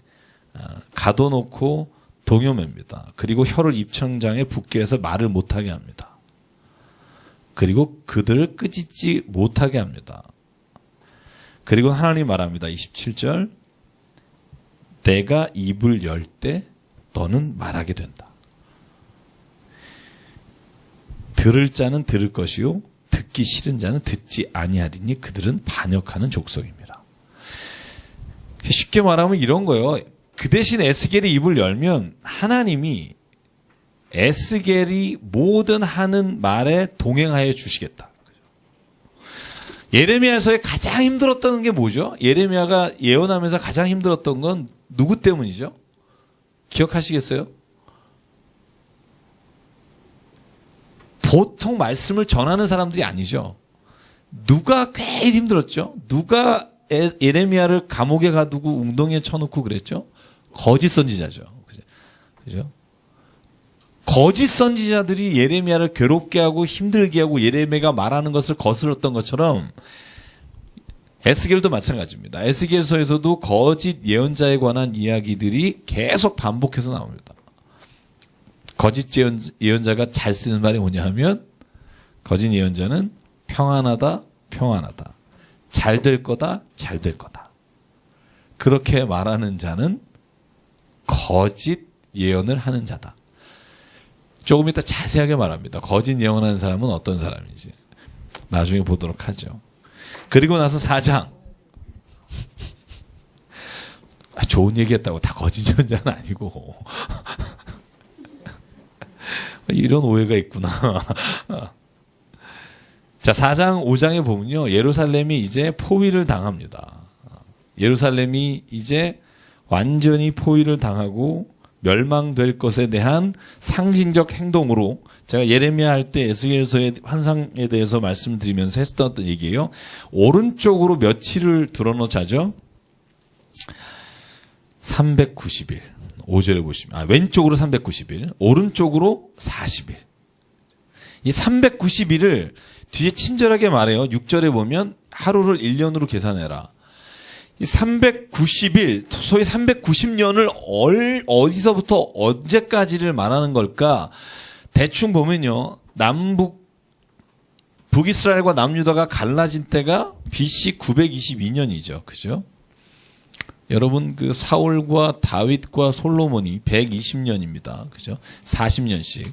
가둬놓고 동요맵니다. 그리고 혀를 입천장에 붙게 해서 말을 못하게 합니다. 그리고 그들을 끄집지 못하게 합니다. 그리고 하나님 말합니다. 27절. 내가 입을 열 때 너는 말하게 된다. 들을 자는 들을 것이요 듣기 싫은 자는 듣지 아니하리니 그들은 반역하는 족속입니다. 쉽게 말하면 이런 거예요. 그 대신 에스겔이 입을 열면 하나님이 에스겔이 모든 하는 말에 동행하여 주시겠다. 예레미야에서의 가장 힘들었던 게 뭐죠? 예레미야가 예언하면서 가장 힘들었던 건 누구 때문이죠? 기억하시겠어요? 보통 말씀을 전하는 사람들이 아니죠. 누가 제일 힘들었죠? 누가 예레미야를 감옥에 가두고 웅덩이에 쳐놓고 그랬죠? 거짓 선지자죠. 그죠? 거짓 선지자들이 예레미야를 괴롭게 하고 힘들게 하고 예레미야가 말하는 것을 거스렀던 것처럼 에스겔도 마찬가지입니다. 에스겔서에서도 거짓 예언자에 관한 이야기들이 계속 반복해서 나옵니다. 거짓 예언자가 잘 쓰는 말이 뭐냐 하면 거짓 예언자는 평안하다, 평안하다. 잘 될 거다, 잘 될 거다. 그렇게 말하는 자는 거짓 예언을 하는 자다. 조금 이따 자세하게 말합니다. 거짓 예언하는 사람은 어떤 사람인지 나중에 보도록 하죠. 그리고 나서 4장. 좋은 얘기했다고 다 거짓 예언자는 아니고 이런 오해가 있구나. 자, 4장 5장에 보면요, 예루살렘이 이제 포위를 당합니다. 예루살렘이 이제 완전히 포위를 당하고 멸망될 것에 대한 상징적 행동으로, 제가 예레미야 할 때 에스겔서의 환상에 대해서 말씀드리면서 했던 얘기예요. 오른쪽으로 며칠을 들어놓자죠. 390일. 5절에 보시면, 왼쪽으로 390일, 오른쪽으로 40일. 이 390일을 뒤에 친절하게 말해요. 6절에 보면 하루를 1년으로 계산해라. 이 390일, 소위 390년을 어디서부터 언제까지를 말하는 걸까? 대충 보면요, 북이스라엘과 남유다가 갈라진 때가 BC 922년이죠. 그죠? 여러분, 그 사울과 다윗과 솔로몬이 120년입니다. 그죠? 40년씩.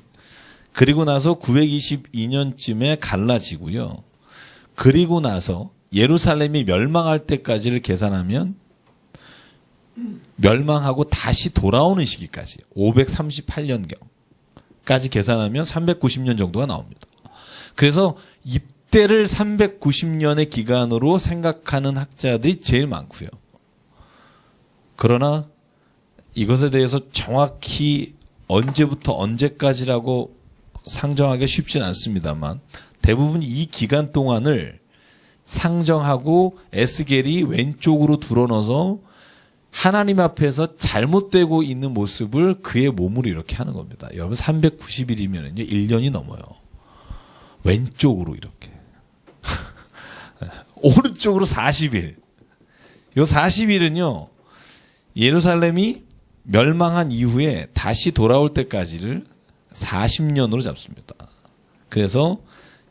그리고 나서 922년쯤에 갈라지고요. 그리고 나서 예루살렘이 멸망할 때까지를 계산하면 멸망하고 다시 돌아오는 시기까지 538년경까지 계산하면 390년 정도가 나옵니다. 그래서 이때를 390년의 기간으로 생각하는 학자들이 제일 많고요. 그러나 이것에 대해서 정확히 언제부터 언제까지라고 상정하기 쉽진 않습니다만 대부분 이 기간 동안을 상정하고 에스겔이 왼쪽으로 드러넣어서 하나님 앞에서 잘못되고 있는 모습을 그의 몸으로 이렇게 하는 겁니다. 여러분 390일이면요 1년이 넘어요. 왼쪽으로 이렇게. 오른쪽으로 40일. 요 40일은요. 예루살렘이 멸망한 이후에 다시 돌아올 때까지를 40년으로 잡습니다. 그래서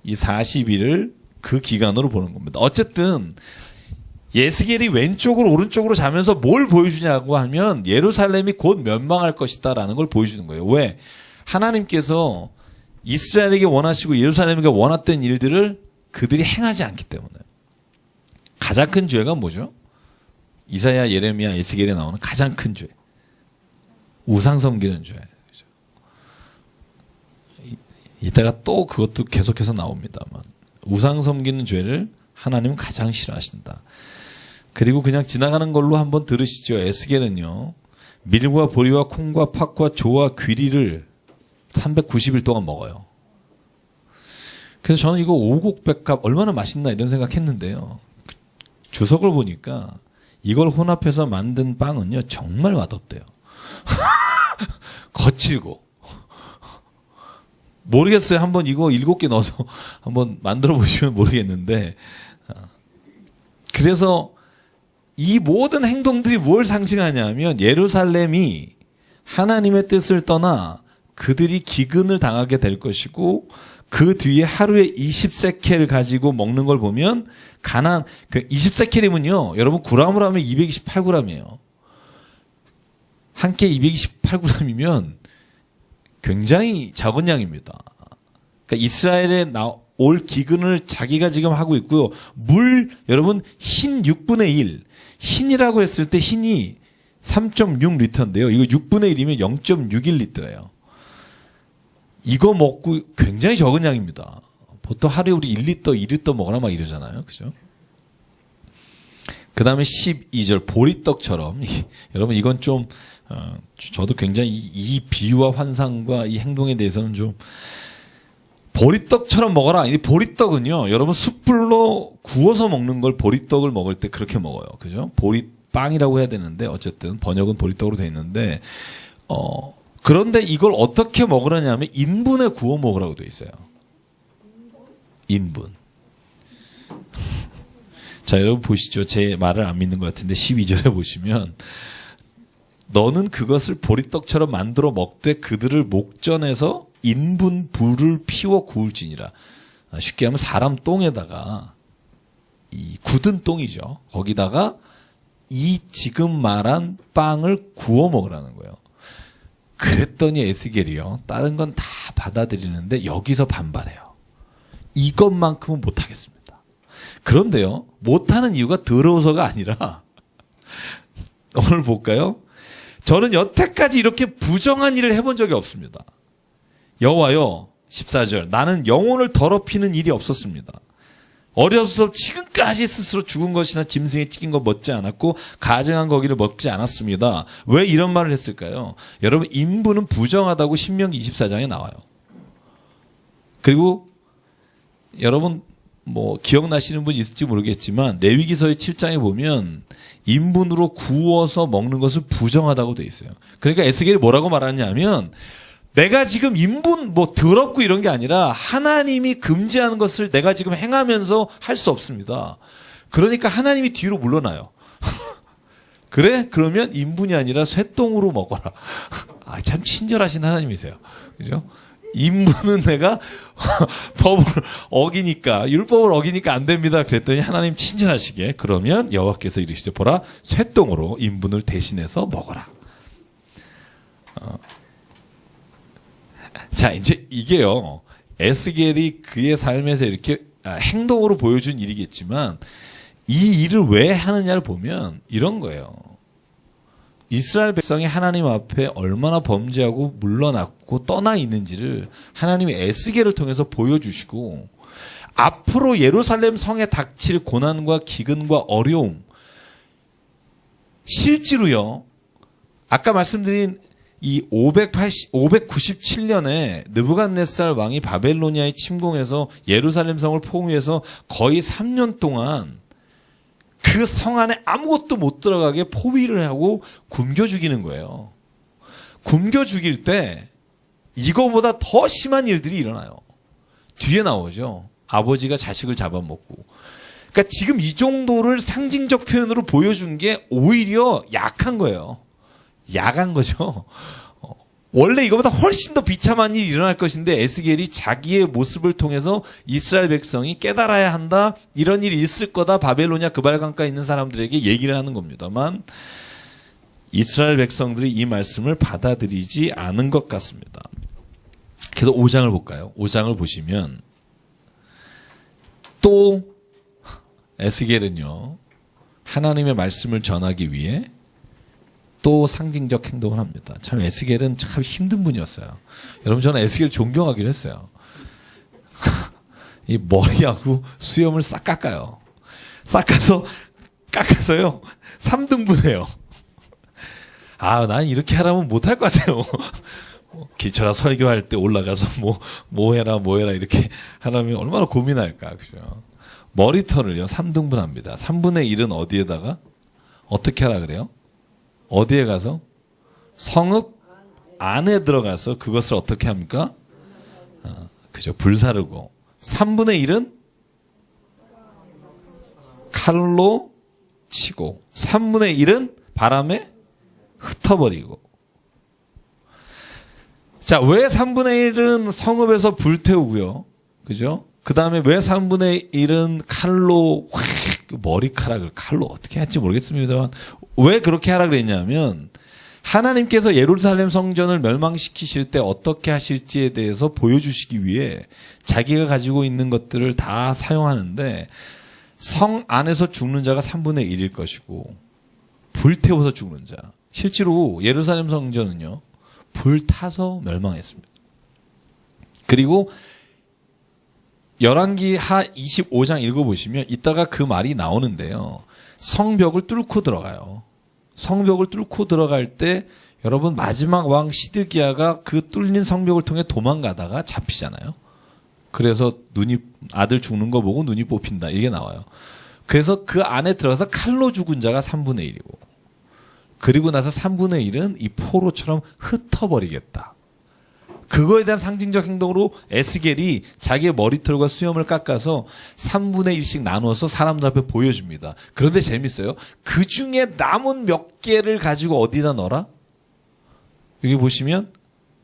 이 40일을 그 기간으로 보는 겁니다. 어쨌든 에스겔이 왼쪽으로 오른쪽으로 자면서 뭘 보여주냐고 하면 예루살렘이 곧 멸망할 것이다라는 걸 보여주는 거예요. 왜? 하나님께서 이스라엘에게 원하시고 예루살렘에게 원했던 일들을 그들이 행하지 않기 때문에. 가장 큰 죄가 뭐죠? 이사야, 예레미야, 에스겔에 나오는 가장 큰 죄. 우상 섬기는 죄. 그죠? 이따가 또 그것도 계속해서 나옵니다만. 우상 섬기는 죄를 하나님은 가장 싫어하신다. 그리고 그냥 지나가는 걸로 한번 들으시죠. 에스겔은요. 밀과 보리와 콩과 팥과 조와 귀리를 390일 동안 먹어요. 그래서 저는 이거 오곡백합 얼마나 맛있나 이런 생각했는데요. 주석을 보니까 이걸 혼합해서 만든 빵은요 정말 맛없대요. 거칠고 모르겠어요. 한번 이거 7개 넣어서 한번 만들어 보시면 모르겠는데, 그래서 이 모든 행동들이 뭘 상징하냐면 예루살렘이 하나님의 뜻을 떠나 그들이 기근을 당하게 될 것이고 그 뒤에 하루에 20세켈 가지고 먹는 걸 보면 가나안 20세켈이면요 여러분 g으로 하면 228g이에요. 한 끼 228g이면 굉장히 작은 양입니다. 그러니까 이스라엘에 올 기근을 자기가 지금 하고 있고요. 물 여러분 흰 6분의 1 흰이라고 했을 때 흰이 3.6리터인데요. 이거 6분의 1이면 0.61리터예요. 이거 먹고 굉장히 적은 양입니다. 보통 하루에 우리 1리터, 2리터 먹으라 막 이러잖아요. 그죠? 그 다음에 12절 보리떡처럼 여러분 이건 좀 저도 굉장히 이 비유와 환상과 이 행동에 대해서는 좀 보리떡처럼 먹어라. 이 보리떡은요 여러분 숯불로 구워서 먹는 걸 보리떡을 먹을 때 그렇게 먹어요. 그죠? 보리빵이라고 해야 되는데 어쨌든 번역은 보리떡으로 돼 있는데 그런데 이걸 어떻게 먹으라냐면 인분에 구워 먹으라고 돼 있어요. 인분. 자, 여러분 보시죠. 제 말을 안 믿는 것 같은데 12절에 보시면 너는 그것을 보리떡처럼 만들어 먹되 그들을 목전에서 인분 불을 피워 구울지니라. 쉽게 하면 사람 똥에다가 이 굳은 똥이죠. 거기다가 이 지금 말한 빵을 구워 먹으라는 거예요. 그랬더니 에스겔이요. 다른 건 다 받아들이는데 여기서 반발해요. 이것만큼은 못하겠습니다. 그런데요. 못하는 이유가 더러워서가 아니라 오늘 볼까요? 저는 여태까지 이렇게 부정한 일을 해본 적이 없습니다. 여호와여 14절 나는 영혼을 더럽히는 일이 없었습니다. 어려서 지금까지 스스로 죽은 것이나 짐승에 찢긴 것 먹지 않았고 가증한 고기를 먹지 않았습니다. 왜 이런 말을 했을까요? 여러분 인부는 부정하다고 신명기 24장에 나와요. 그리고 여러분 뭐 기억나시는 분 있을지 모르겠지만 레위기서의 7장에 보면 인분으로 구워서 먹는 것을 부정하다고 돼 있어요. 그러니까 에스겔이 뭐라고 말하냐면 내가 지금 인분 뭐 더럽고 이런 게 아니라 하나님이 금지하는 것을 내가 지금 행하면서 할 수 없습니다. 그러니까 하나님이 뒤로 물러나요. 그래? 그러면 인분이 아니라 쇠똥으로 먹어라. 아, 참 친절하신 하나님이세요. 그죠? 인분은 내가 법을 어기니까 율법을 어기니까 안 됩니다. 그랬더니 하나님 친절하시게 그러면 여호와께서 이르시되 보라 쇠똥으로 인분을 대신해서 먹어라. 자 이제 이게요 에스겔이 그의 삶에서 이렇게 행동으로 보여준 일이겠지만 이 일을 왜 하느냐를 보면 이런 거예요. 이스라엘 백성이 하나님 앞에 얼마나 범죄하고 물러났고 떠나 있는지를 하나님이 에스겔을 통해서 보여주시고 앞으로 예루살렘 성에 닥칠 고난과 기근과 어려움 실제로요. 아까 말씀드린 이 597년에 느부갓네살 왕이 바벨로니아에 침공해서 예루살렘 성을 포위해서 거의 3년 동안 그 성 안에 아무것도 못 들어가게 포위를 하고 굶겨 죽이는 거예요. 굶겨 죽일 때 이거보다 더 심한 일들이 일어나요. 뒤에 나오죠. 아버지가 자식을 잡아먹고. 그러니까 지금 이 정도를 상징적 표현으로 보여준 게 오히려 약한 거예요. 야간 거죠. 원래 이거보다 훨씬 더 비참한 일이 일어날 것인데 에스겔이 자기의 모습을 통해서 이스라엘 백성이 깨달아야 한다. 이런 일이 있을 거다. 바벨로니아 그발강가에 있는 사람들에게 얘기를 하는 겁니다만 이스라엘 백성들이 이 말씀을 받아들이지 않은 것 같습니다. 그래서 5장을 볼까요? 5장을 보시면 또 에스겔은요. 하나님의 말씀을 전하기 위해 또 상징적 행동을 합니다. 참 에스겔은 참 힘든 분이었어요. 여러분 저는 에스겔 존경하기로 했어요. 이 머리하고 수염을 싹 깎아요. 깎아서요 3등분해요. 아, 난 이렇게 하라면 못할 것 같아요. 기철아 설교할 때 올라가서 뭐 해라 이렇게 하라면 얼마나 고민할까. 그죠? 머리털을요 3등분합니다. 3분의 1은 어디에다가 어떻게 하라 그래요? 어디에 가서? 성읍 안에 들어가서 그것을 어떻게 합니까? 그죠. 불사르고. 3분의 1은 칼로 치고. 3분의 1은 바람에 흩어버리고. 자, 왜 3분의 1은 성읍에서 불태우고요. 그죠? 그 다음에 왜 3분의 1은 칼로 확 머리카락을 칼로 어떻게 할지 모르겠습니다만 왜 그렇게 하라 그랬냐면 하나님께서 예루살렘 성전을 멸망시키실 때 어떻게 하실지에 대해서 보여주시기 위해 자기가 가지고 있는 것들을 다 사용하는데 성 안에서 죽는 자가 3분의 1일 것이고 불태워서 죽는 자. 실제로 예루살렘 성전은요. 불타서 멸망했습니다. 그리고 열왕기 하 25장 읽어보시면 이따가 그 말이 나오는데요. 성벽을 뚫고 들어가요. 성벽을 뚫고 들어갈 때 여러분 마지막 왕 시드기야가 그 뚫린 성벽을 통해 도망가다가 잡히잖아요. 그래서 아들 죽는 거 보고 눈이 뽑힌다. 이게 나와요. 그래서 그 안에 들어가서 칼로 죽은 자가 3분의 1이고 그리고 나서 3분의 1은 이 포로처럼 흩어버리겠다. 그거에 대한 상징적 행동으로 에스겔이 자기의 머리털과 수염을 깎아서 3분의 1씩 나누어서 사람들 앞에 보여줍니다. 그런데 재밌어요. 그 중에 남은 몇 개를 가지고 어디다 넣어라? 여기 보시면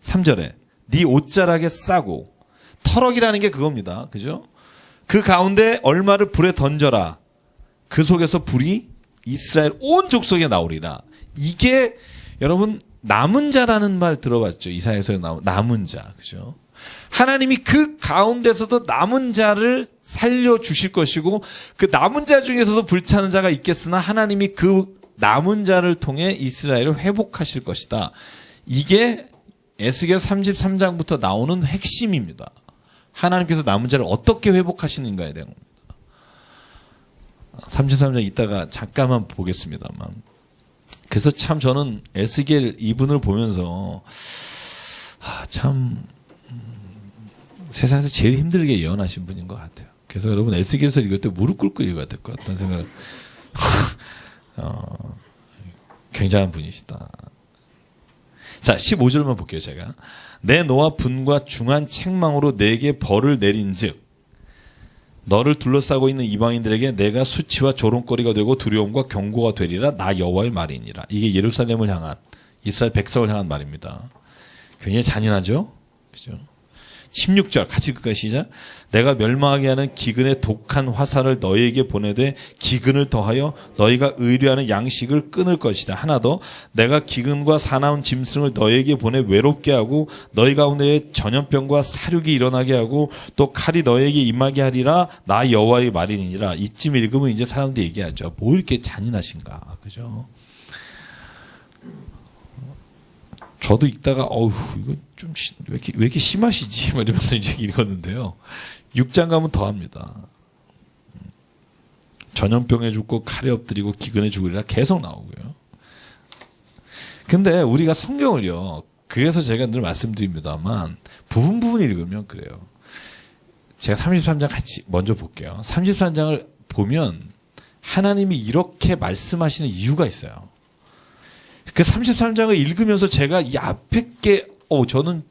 3절에 네 옷자락에 싸고 터럭이라는 게 그겁니다. 그죠? 그 가운데 얼마를 불에 던져라. 그 속에서 불이 이스라엘 온 족속에 나오리라. 이게 여러분 남은 자라는 말 들어봤죠? 이사야에서 나온 남은 자, 그죠? 하나님이 그 가운데서도 남은 자를 살려주실 것이고 그 남은 자 중에서도 불타는 자가 있겠으나 하나님이 그 남은 자를 통해 이스라엘을 회복하실 것이다. 이게 에스겔 33장부터 나오는 핵심입니다. 하나님께서 남은 자를 어떻게 회복하시는가에 대한 겁니다. 33장 이따가 잠깐만 보겠습니다만. 그래서 참 저는 에스겔 이분을 보면서 참 세상에서 제일 힘들게 예언하신 분인 것 같아요. 그래서 여러분 에스겔서 읽을 때 무릎 꿇고 읽어야 될 것 같다는 생각을 굉장한 분이시다. 자, 15절만 볼게요, 제가. 내 노와 분과 중한 책망으로 내게 벌을 내린즉 너를 둘러싸고 있는 이방인들에게 내가 수치와 조롱거리가 되고 두려움과 경고가 되리라. 나 여호와의 말이니라. 이게 예루살렘을 향한 이스라엘 백성을 향한 말입니다. 굉장히 잔인하죠? 그죠? 16절 같이 읽을까요? 시작. 내가 멸망하게 하는 기근의 독한 화살을 너희에게 보내되 기근을 더하여 너희가 의뢰하는 양식을 끊을 것이다. 하나 더, 내가 기근과 사나운 짐승을 너희에게 보내 외롭게 하고 너희 가운데 전염병과 사륙이 일어나게 하고 또 칼이 너희에게 임하게 하리라. 나 여호와의 말이니라. 이쯤 읽으면 이제 사람들이 얘기하죠. 뭐 이렇게 잔인하신가, 그죠? 저도 읽다가 이거 좀 왜 이렇게 심하시지? 이러면서 이제 읽었는데요. 6장 가면 더 합니다. 전염병에 죽고 칼에 엎드리고 기근에 죽으리라 계속 나오고요. 근데 우리가 성경을요. 그래서 제가 늘 말씀드립니다만 부분 읽으면 그래요. 제가 33장 같이 먼저 볼게요. 33장을 보면 하나님이 이렇게 말씀하시는 이유가 있어요. 그 33장을 읽으면서 제가 이 앞에 게, 저는,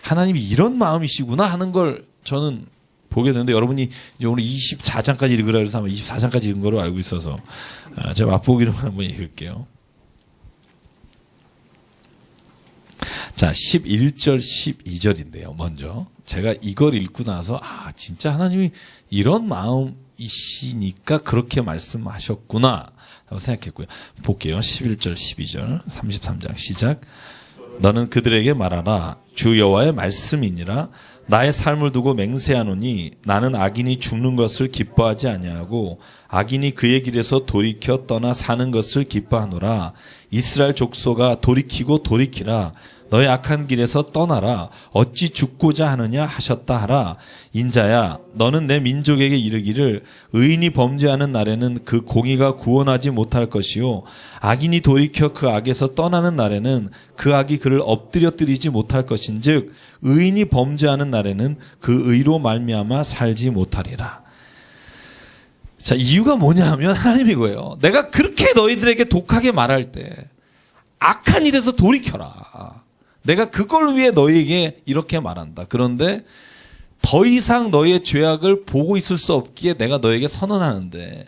하나님이 이런 마음이시구나 하는 걸 저는 보게 되는데 여러분이 이제 오늘 24장까지 읽으라 그래서 아마 24장까지 읽은 거로 알고 있어서 제가 맛보기로만 한번 읽을게요. 자, 11절, 12절인데요. 먼저. 제가 이걸 읽고 나서, 진짜 하나님이 이런 마음이시니까 그렇게 말씀하셨구나. 라고 생각했고요. 볼게요. 11절, 12절, 33장 시작. 너는 그들에게 말하라. 주 여호와의 말씀이니라. 나의 삶을 두고 맹세하노니 나는 악인이 죽는 것을 기뻐하지 아니하고 악인이 그의 길에서 돌이켜 떠나 사는 것을 기뻐하노라. 이스라엘 족속아 돌이키고 돌이키라. 너의 악한 길에서 떠나라. 어찌 죽고자 하느냐 하셨다 하라. 인자야 너는 내 민족에게 이르기를 의인이 범죄하는 날에는 그 공의가 구원하지 못할 것이요 악인이 돌이켜 그 악에서 떠나는 날에는 그 악이 그를 엎드려뜨리지 못할 것인즉 의인이 범죄하는 날에는 그 의로 말미암아 살지 못하리라. 자, 이유가 뭐냐 하면 하나님이 이거예요. 내가 그렇게 너희들에게 독하게 말할 때 악한 일에서 돌이켜라. 내가 그걸 위해 너희에게 이렇게 말한다. 그런데 더 이상 너희의 죄악을 보고 있을 수 없기에 내가 너희에게 선언하는데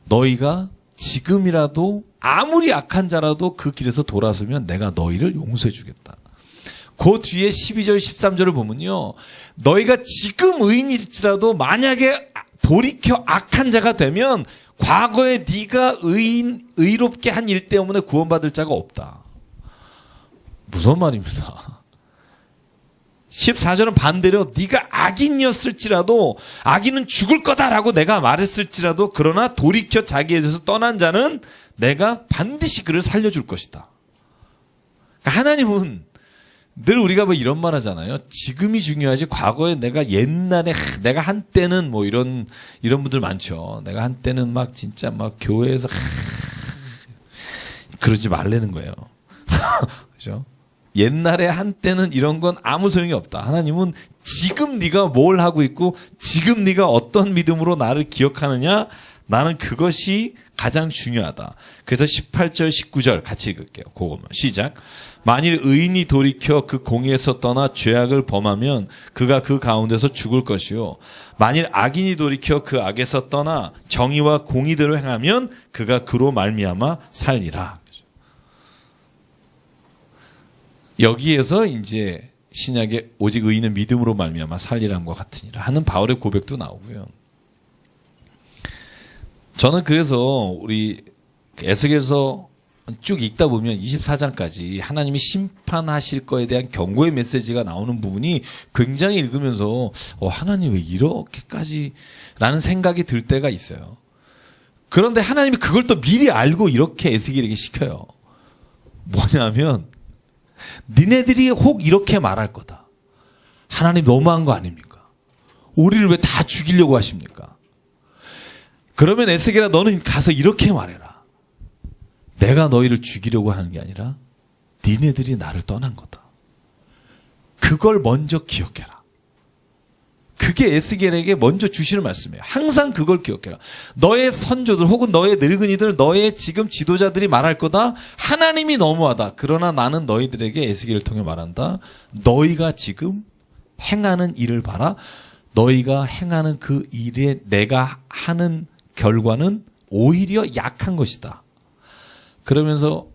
너희가 지금이라도 아무리 악한 자라도 그 길에서 돌아서면 내가 너희를 용서해 주겠다. 그 뒤에 12절 13절을 보면요. 너희가 지금 의인일지라도 만약에 돌이켜 악한 자가 되면 과거에 네가 의롭게 한 일 때문에 구원받을 자가 없다. 무서운 말입니다. 14절은 반대로 네가 악인이었을지라도 악인은 죽을 거다라고 내가 말했을지라도 그러나 돌이켜 자기에 대해서 떠난 자는 내가 반드시 그를 살려줄 것이다. 하나님은 늘 우리가 뭐 이런 말 하잖아요. 지금이 중요하지 과거에 내가 옛날에 내가 한때는 뭐 이런 분들 많죠. 내가 한때는 막 진짜 막 교회에서 그러지 말라는 거예요. 그죠? 옛날에 한때는 이런 건 아무 소용이 없다. 하나님은 지금 네가 뭘 하고 있고 지금 네가 어떤 믿음으로 나를 기억하느냐 나는 그것이 가장 중요하다. 그래서 18절 19절 같이 읽을게요. 그것만 시작. 만일 의인이 돌이켜 그 공의에서 떠나 죄악을 범하면 그가 그 가운데서 죽을 것이요 만일 악인이 돌이켜 그 악에서 떠나 정의와 공의대로 행하면 그가 그로 말미암아 살리라. 여기에서 이제 신약에 오직 의인은 믿음으로 말미암아 살리람과 같으니라 하는 바울의 고백도 나오고요. 저는 그래서 우리 에스겔서 쭉 읽다 보면 24장까지 하나님이 심판하실 거에 대한 경고의 메시지가 나오는 부분이 굉장히 읽으면서 하나님 왜 이렇게까지 라는 생각이 들 때가 있어요. 그런데 하나님이 그걸 또 미리 알고 이렇게 에스겔에게 시켜요. 뭐냐면 니네들이 혹 이렇게 말할 거다. 하나님 너무한 거 아닙니까? 우리를 왜 다 죽이려고 하십니까? 그러면 에스겔아 너는 가서 이렇게 말해라. 내가 너희를 죽이려고 하는 게 아니라 니네들이 나를 떠난 거다. 그걸 먼저 기억해라. 그게 에스겔에게 먼저 주시는 말씀이에요. 항상 그걸 기억해라. 너의 선조들 혹은 너의 늙은이들, 너의 지금 지도자들이 말할 거다. 하나님이 너무하다. 그러나 나는 너희들에게 에스겔을 통해 말한다. 너희가 지금 행하는 일을 봐라. 너희가 행하는 그 일에 내가 하는 결과는 오히려 약한 것이다. 그러면서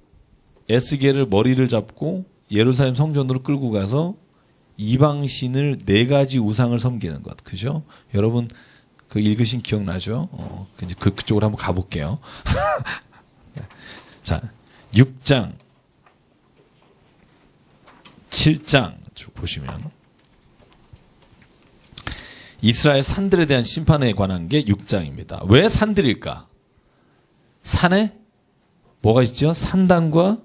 에스겔을 머리를 잡고 예루살렘 성전으로 끌고 가서 이방신을 4가지 우상을 섬기는 것. 그죠? 여러분, 그 읽으신 기억나죠? 이제 그쪽으로 한번 가볼게요. 자, 6장, 7장 보시면 이스라엘 산들에 대한 심판에 관한 게 6장입니다. 왜 산들일까? 산에 뭐가 있죠? 산당과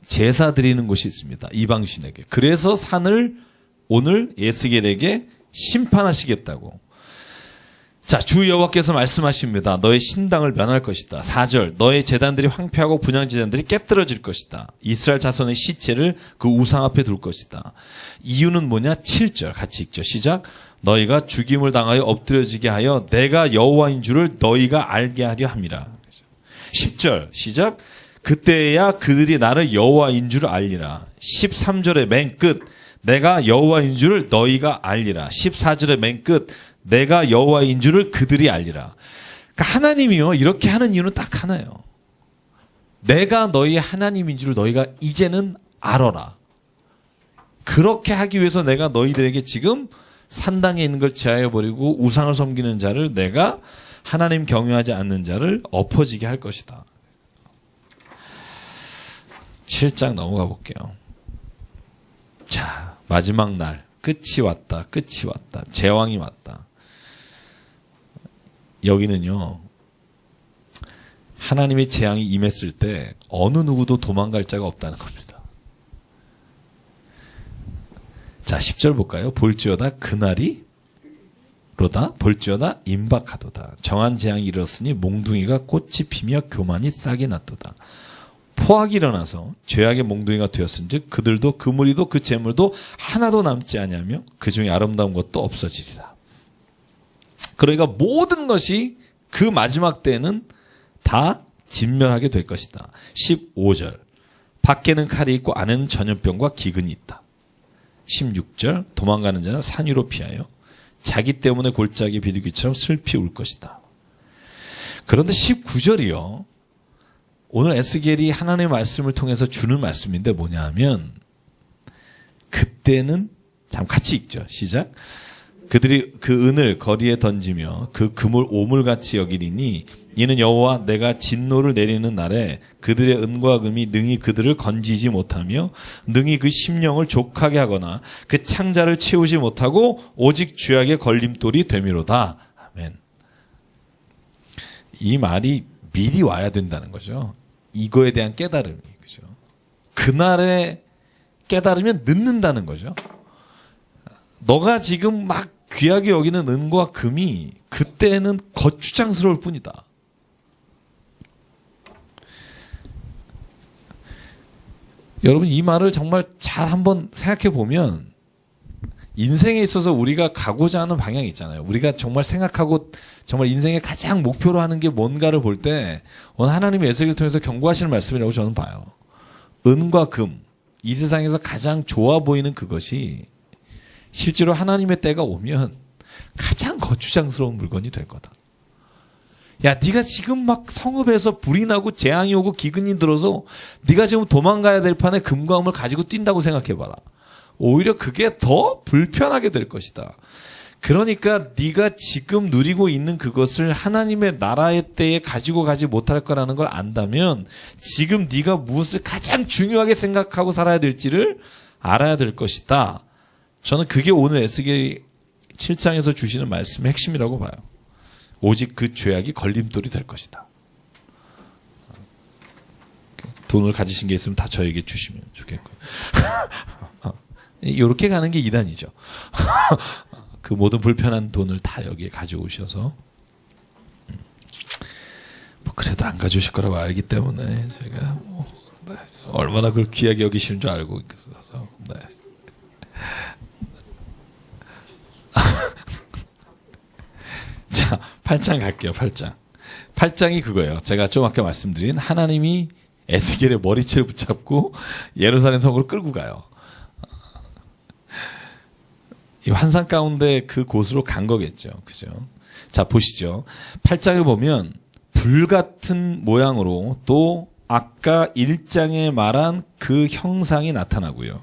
제사 드리는 곳이 있습니다. 이방신에게. 그래서 산을 오늘 에스겔에게 심판하시겠다고. 자, 주 여호와께서 말씀하십니다. 너의 신당을 면할 것이다. 4절. 너의 제단들이 황폐하고 분향 제단들이 깨뜨려질 것이다. 이스라엘 자손의 시체를 그 우상 앞에 둘 것이다. 이유는 뭐냐? 7절 같이 읽죠. 시작. 너희가 죽임을 당하여 엎드려지게 하여 내가 여호와인 줄을 너희가 알게 하려 함이라. 10절 시작. 그때야 그들이 나를 여호와인 줄을 알리라. 13절의 맨 끝. 내가 여호와인 줄을 너희가 알리라. 14절의 맨 끝. 내가 여호와인 줄을 그들이 알리라. 그러니까 하나님이요 이렇게 하는 이유는 딱 하나예요. 내가 너희의 하나님인 줄을 너희가 이제는 알아라. 그렇게 하기 위해서 내가 너희들에게 지금 산당에 있는 걸 제하여 버리고 우상을 섬기는 자를 내가 하나님 경외하지 않는 자를 엎어지게 할 것이다. 7장 넘어가 볼게요. 자, 마지막 날 끝이 왔다. 끝이 왔다. 제왕이 왔다. 여기는요. 하나님의 재앙이 임했을 때 어느 누구도 도망갈 자가 없다는 겁니다. 자, 10절 볼까요? 볼지어다 그날이 로다 볼지어다 임박하도다. 정한 재앙이 이르렀으니 몽둥이가 꽃이 피며 교만이 싹이 났도다. 포악이 일어나서 죄악의 몽둥이가 되었은즉 그들도 그 무리도 그 재물도 하나도 남지 아니하며 그 중에 아름다운 것도 없어지리라. 그러니까 모든 것이 그 마지막 때에는 다 진멸하게 될 것이다. 15절 밖에는 칼이 있고 안에는 전염병과 기근이 있다. 16절 도망가는 자는 산 위로 피하여 자기 때문에 골짜기 비둘기처럼 슬피 울 것이다. 그런데 19절이요. 오늘 에스겔이 하나님의 말씀을 통해서 주는 말씀인데 뭐냐 하면 그때는 참 같이 읽죠. 시작. 그들이 그 은을 거리에 던지며 그 금을 오물같이 여기리니 이는 여호와 내가 진노를 내리는 날에 그들의 은과 금이 능히 그들을 건지지 못하며 능히 그 심령을 족하게 하거나 그 창자를 채우지 못하고 오직 죄악의 걸림돌이 되미로다. 아멘. 이 말이 미리 와야 된다는 거죠. 이거에 대한 깨달음이. 그죠? 그날에 깨달으면 늦는다는 거죠. 너가 지금 막 귀하게 여기는 은과 금이 그때는 거추장스러울 뿐이다. 여러분 이 말을 정말 잘 한번 생각해 보면 인생에 있어서 우리가 가고자 하는 방향이 있잖아요. 우리가 정말 생각하고 정말 인생의 가장 목표로 하는 게 뭔가를 볼 때 오늘 하나님의 에스겔을 통해서 경고하시는 말씀이라고 저는 봐요. 은과 금, 이 세상에서 가장 좋아 보이는 그것이 실제로 하나님의 때가 오면 가장 거추장스러운 물건이 될 거다. 야, 네가 지금 막 성읍에서 불이 나고 재앙이 오고 기근이 들어서 네가 지금 도망가야 될 판에 금과 금을 가지고 뛴다고 생각해봐라. 오히려 그게 더 불편하게 될 것이다. 그러니까 네가 지금 누리고 있는 그것을 하나님의 나라의 때에 가지고 가지 못할 거라는 걸 안다면 지금 네가 무엇을 가장 중요하게 생각하고 살아야 될지를 알아야 될 것이다. 저는 그게 오늘 에스겔 7장에서 주시는 말씀의 핵심이라고 봐요. 오직 그 죄악이 걸림돌이 될 것이다. 돈을 가지신 게 있으면 다 저에게 주시면 좋겠고요. 이렇게 가는 게 이단이죠. 그 모든 불편한 돈을 다 여기에 가져오셔서 뭐 그래도 안 가져오실 거라고 알기 때문에 제가 네, 얼마나 그걸 귀하게 여기시는 줄 알고 있어서 네. 자, 8장 갈게요. 8장. 8장이 그거예요. 제가 좀 아까 말씀드린 하나님이 에스겔의 머리채를 붙잡고 예루살렘 성으로 끌고 가요. 이 환상 가운데 그 곳으로 간 거겠죠. 그죠? 자, 보시죠. 8장에 보면 불같은 모양으로 또 아까 1장에 말한 그 형상이 나타나고요.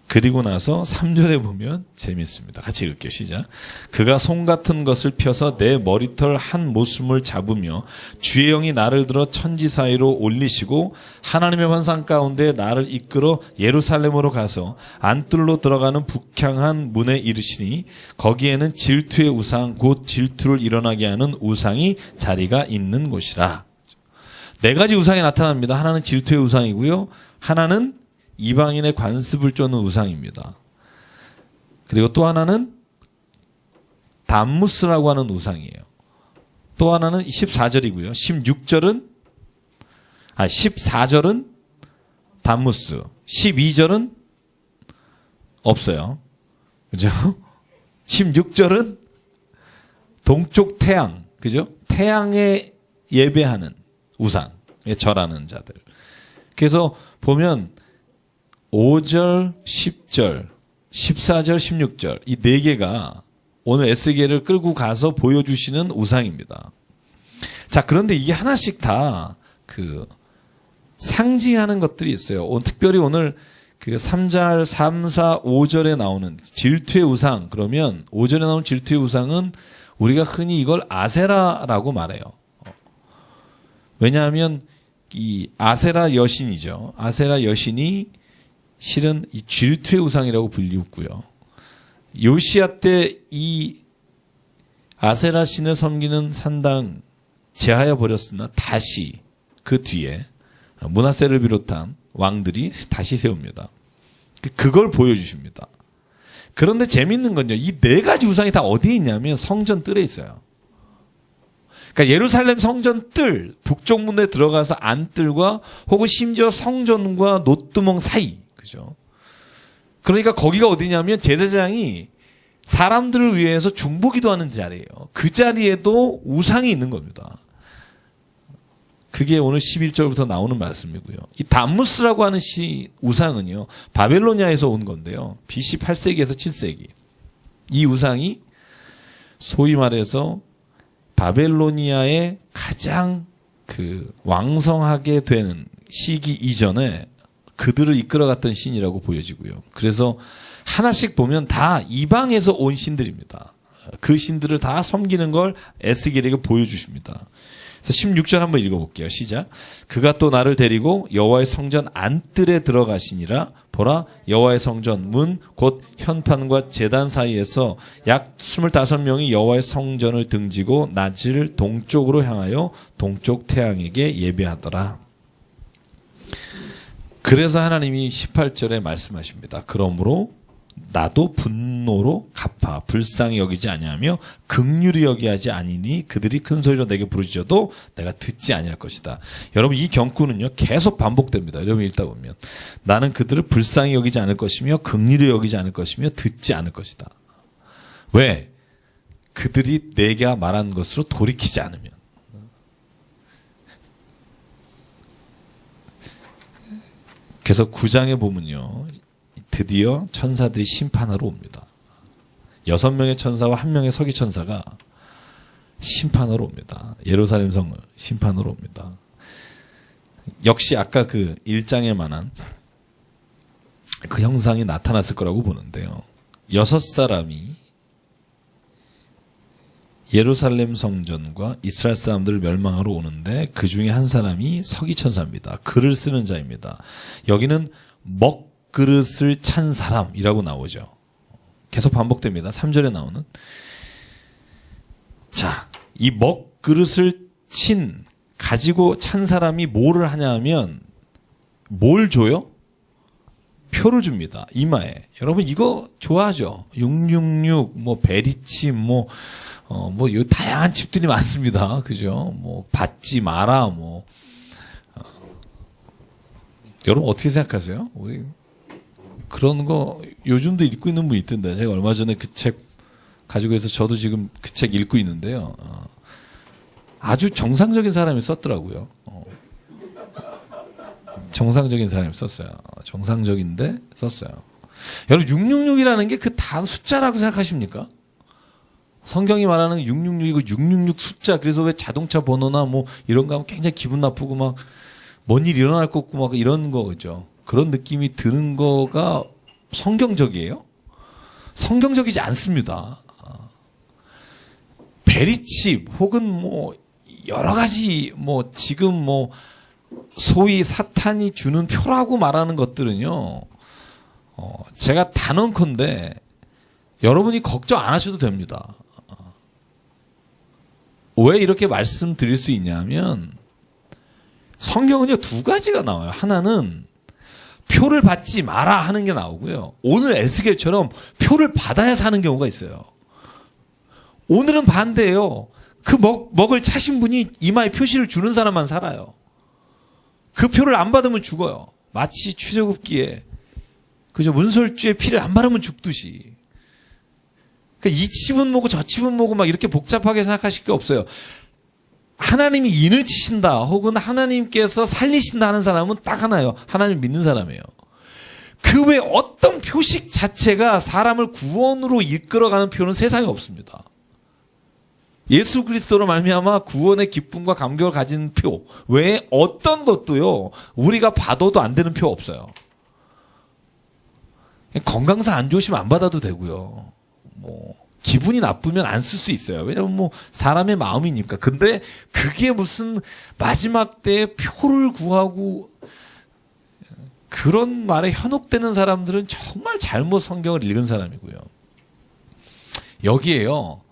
그리고 나서 3절에 보면 재미있습니다. 같이 읽을게요. 시작. 그가 송 같은 것을 펴서 내 머리털 한 모순을 잡으며 주의 영이 나를 들어 천지 사이로 올리시고 하나님의 환상 가운데 나를 이끌어 예루살렘으로 가서 안뜰로 들어가는 북향한 문에 이르시니 거기에는 질투의 우상 곧 질투를 일어나게 하는 우상이 자리가 있는 곳이라. 네 가지 우상이 나타납니다. 하나는 질투의 우상이고요. 하나는 이방인의 관습을 쫓는 우상입니다. 그리고 또 하나는 담무스라고 하는 우상이에요. 또 하나는 14절이고요. 14절은 담무스, 12절은 없어요. 그죠? 16절은 동쪽 태양, 그죠? 태양에 예배하는 우상에 절하는 자들. 그래서 보면 5절, 10절, 14절, 16절 이 네 개가 오늘 에스겔을 끌고 가서 보여주시는 우상입니다. 자, 그런데 이게 하나씩 다 그 상징하는 것들이 있어요. 특별히 오늘 그 3절, 3, 4, 5절에 나오는 질투의 우상, 그러면 5절에 나오는 질투의 우상은 우리가 흔히 이걸 아세라라고 말해요. 왜냐하면 이 아세라 여신이죠. 아세라 여신이 실은 이 질투의 우상이라고 불리고요. 요시야 때 이 아세라 신을 섬기는 산당 제하여 버렸으나 다시 그 뒤에 므낫세를 비롯한 왕들이 다시 세웁니다. 그걸 보여주십니다. 그런데 재밌는 건요. 이 네 가지 우상이 다 어디에 있냐면 성전 뜰에 있어요. 그러니까 예루살렘 성전 뜰, 북쪽 문에 들어가서 안뜰과 혹은 심지어 성전과 노뚜멍 사이. 그죠? 그러니까 거기가 어디냐면 제사장이 사람들을 위해서 중보기도 하는 자리예요. 그 자리에도 우상이 있는 겁니다. 그게 오늘 11절부터 나오는 말씀이고요. 이 담무스라고 하는 우상은요. 바벨로니아에서 온 건데요. BC 8세기에서 7세기. 이 우상이 소위 말해서 바벨로니아의 가장 그 왕성하게 되는 시기 이전에 그들을 이끌어갔던 신이라고 보여지고요. 그래서 하나씩 보면 다 이방에서 온 신들입니다. 그 신들을 다 섬기는 걸 에스겔에게 보여주십니다. 그래서 16절 한번 읽어볼게요. 시작. 그가 또 나를 데리고 여호와의 성전 안뜰에 들어가시니라. 보라, 여호와의 성전 문 곧 현판과 제단 사이에서 약 25명이 여호와의 성전을 등지고 낯을 동쪽으로 향하여 동쪽 태양에게 예배하더라. 그래서 하나님이 18절에 말씀하십니다. 그러므로 나도 분노로 갚아 불쌍히 여기지 아니하며 긍휼히 여기하지 아니니 그들이 큰 소리로 내게 부르짖어도 내가 듣지 아니할 것이다. 여러분 이 경구는요 계속 반복됩니다. 여러분 읽다 보면 나는 그들을 불쌍히 여기지 않을 것이며 긍휼히 여기지 않을 것이며 듣지 않을 것이다. 왜? 그들이 내가 말한 것으로 돌이키지 않으면. 그래서 9장에 보면요. 드디어 천사들이 심판하러 옵니다. 6명의 천사와 1명의 서기 천사가 심판하러 옵니다. 예루살렘 성을 심판하러 옵니다. 역시 아까 그 1장에 만한 그 형상이 나타났을 거라고 보는데요. 6사람이 예루살렘 성전과 이스라엘 사람들을 멸망하러 오는데 그 중에 한 사람이 서기천사입니다. 글을 쓰는 자입니다. 여기는 먹그릇을 찬 사람이라고 나오죠. 계속 반복됩니다. 3절에 나오는. 자, 이 먹그릇을 가지고 찬 사람이 뭐를 하냐 하면 뭘 줘요? 표를 줍니다. 이마에. 여러분 이거 좋아하죠? 666, 베리칩, 요 다양한 칩들이 많습니다. 그죠? 받지 마라, 여러분 어떻게 생각하세요? 우리 그런 거 요즘도 읽고 있는 분 있던데. 제가 얼마 전에 그 책 가지고 해서 저도 지금 그 책 읽고 있는데요. 아주 정상적인 사람이 썼더라고요. 정상적인 사람이 썼어요. 정상적인데 썼어요. 여러분 666이라는 게 그 단 숫자라고 생각하십니까? 성경이 말하는 666이고 666 숫자. 그래서 왜 자동차 번호나 이런 거 하면 굉장히 기분 나쁘고 막 뭔 일 일어날 것 같고 막 이런 거죠. 그런 느낌이 드는 거가 성경적이에요? 성경적이지 않습니다. 베리칩 혹은 여러 가지 지금 소위 사탄이 주는 표라고 말하는 것들은요. 제가 단언컨대 여러분이 걱정 안 하셔도 됩니다. 왜 이렇게 말씀드릴 수 있냐면 성경은요 2가지가 나와요. 하나는 표를 받지 마라 하는 게 나오고요. 오늘 에스겔처럼 표를 받아야 사는 경우가 있어요. 오늘은 반대예요. 그 먹을 차신 분이 이마에 표시를 주는 사람만 살아요. 그 표를 안 받으면 죽어요. 마치 출애굽기에 그죠? 문설주의 피를 안 바르면 죽듯이. 그러니까 이 칩은 뭐고 저 칩은 뭐고 막 이렇게 복잡하게 생각하실 게 없어요. 하나님이 인을 치신다 혹은 하나님께서 살리신다 하는 사람은 딱 하나예요. 하나님 믿는 사람이에요. 그 외 어떤 표식 자체가 사람을 구원으로 이끌어가는 표는 세상에 없습니다. 예수 그리스도로 말미암아 구원의 기쁨과 감격을 가진 표 외에 어떤 것도요 우리가 받아도 안 되는 표 없어요. 건강상 안 좋으시면 안 받아도 되고요. 기분이 나쁘면 안 쓸 수 있어요. 왜냐면 사람의 마음이니까. 근데 그게 무슨 마지막 때에 표를 구하고 그런 말에 현혹되는 사람들은 정말 잘못 성경을 읽은 사람이고요. 여기에요.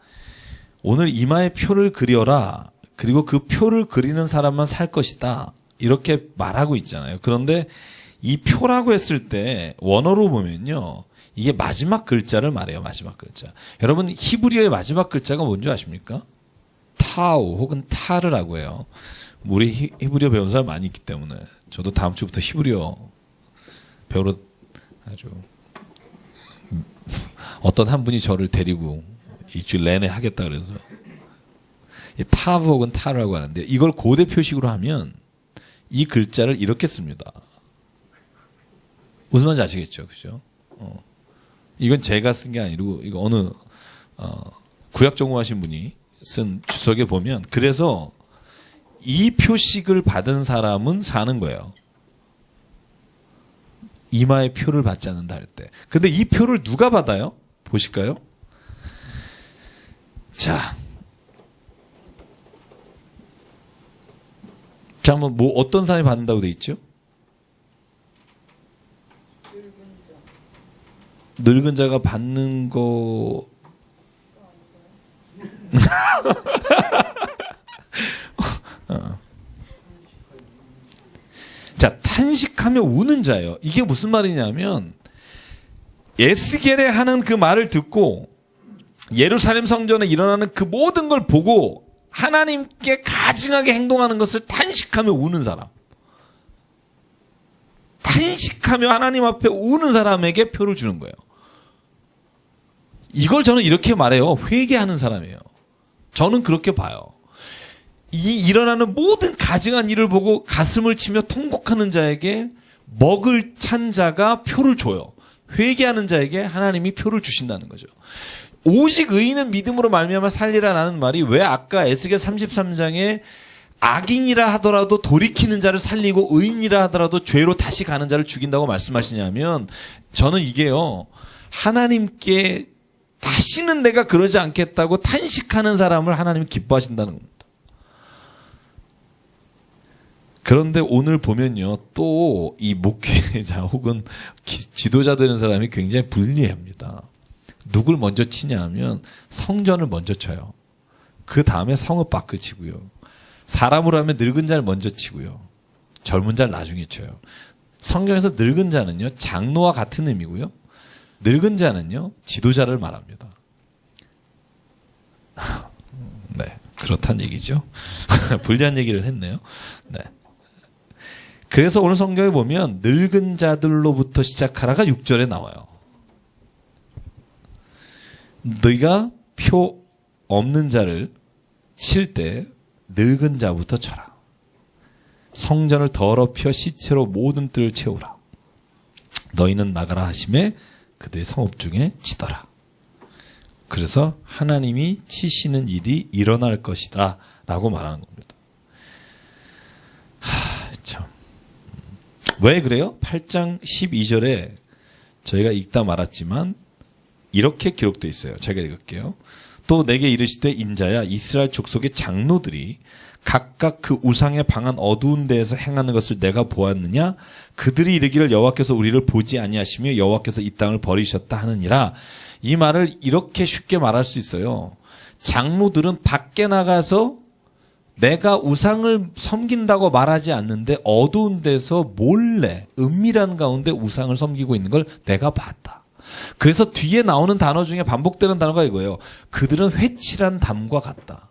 오늘 이마에 표를 그려라. 그리고 그 표를 그리는 사람만 살 것이다. 이렇게 말하고 있잖아요. 그런데 이 표라고 했을 때 원어로 보면요. 이게 마지막 글자를 말해요. 마지막 글자. 여러분 히브리어의 마지막 글자가 뭔지 아십니까? 타우 혹은 타르라고 해요. 우리 히브리어 배운 사람 많이 있기 때문에 저도 다음 주부터 히브리어 배우러 아주 어떤 한 분이 저를 데리고 일주일 내내 하겠다 그래서 타브 혹은 타르라고 하는데 이걸 고대 표식으로 하면 이 글자를 이렇게 씁니다. 무슨 말인지 아시겠죠? 그죠? 이건 제가 쓴 게 아니고 이거 어느 구약 전공하신 분이 쓴 주석에 보면 그래서 이 표식을 받은 사람은 사는 거예요. 이마에 표를 받지 않는다 할 때. 근데 이 표를 누가 받아요? 보실까요? 자, 한번 어떤 사람이 받는다고 돼 있죠? 늙은 자가 받는 거 자, 탄식하며 우는 자예요. 이게 무슨 말이냐면 에스겔에 하는 그 말을 듣고 예루살렘 성전에 일어나는 그 모든 걸 보고 하나님께 가증하게 행동하는 것을 탄식하며 우는 사람. 탄식하며 하나님 앞에 우는 사람에게 표를 주는 거예요. 이걸 저는 이렇게 말해요. 회개하는 사람이에요. 저는 그렇게 봐요. 이 일어나는 모든 가증한 일을 보고 가슴을 치며 통곡하는 자에게 먹을 찬 자가 표를 줘요. 회개하는 자에게 하나님이 표를 주신다는 거죠. 오직 의인은 믿음으로 말미암아 살리라라는 말이 왜 아까 에스겔 33장에 악인이라 하더라도 돌이키는 자를 살리고 의인이라 하더라도 죄로 다시 가는 자를 죽인다고 말씀하시냐면 저는 이게요. 하나님께 다시는 내가 그러지 않겠다고 탄식하는 사람을 하나님이 기뻐하신다는 겁니다. 그런데 오늘 보면요, 또 이 목회자 혹은 지도자 되는 사람이 굉장히 불리합니다. 누굴 먼저 치냐 하면 성전을 먼저 쳐요. 그 다음에 성읍 밖을 치고요. 사람으로 하면 늙은 자를 먼저 치고요. 젊은 자를 나중에 쳐요. 성경에서 늙은 자는요, 장로와 같은 의미고요. 늙은 자는요, 지도자를 말합니다. 네, 그렇다는 얘기죠. 불리한 얘기를 했네요. 네. 그래서 오늘 성경에 보면 늙은 자들로부터 시작하라가 6절에 나와요. 네가 표 없는 자를 칠 때 늙은 자부터 쳐라. 성전을 더럽혀 시체로 모든 뜰을 채우라. 너희는 나가라 하심에 그들이 성읍 중에 치더라. 그래서 하나님이 치시는 일이 일어날 것이다 라고 말하는 겁니다. 참. 왜 그래요? 8장 12절에 저희가 읽다 말았지만 이렇게 기록되어 있어요. 제가 읽을게요. 또 내게 이르시되 인자야, 이스라엘 족속의 장로들이 각각 그 우상에 방한 어두운 데에서 행하는 것을 내가 보았느냐? 그들이 이르기를 여호와께서 우리를 보지 아니하시며 여호와께서 이 땅을 버리셨다 하느니라. 이 말을 이렇게 쉽게 말할 수 있어요. 장로들은 밖에 나가서 내가 우상을 섬긴다고 말하지 않는데 어두운 데서 몰래 은밀한 가운데 우상을 섬기고 있는 걸 내가 봤다. 그래서 뒤에 나오는 단어 중에 반복되는 단어가 이거예요. 그들은 회칠한 담과 같다.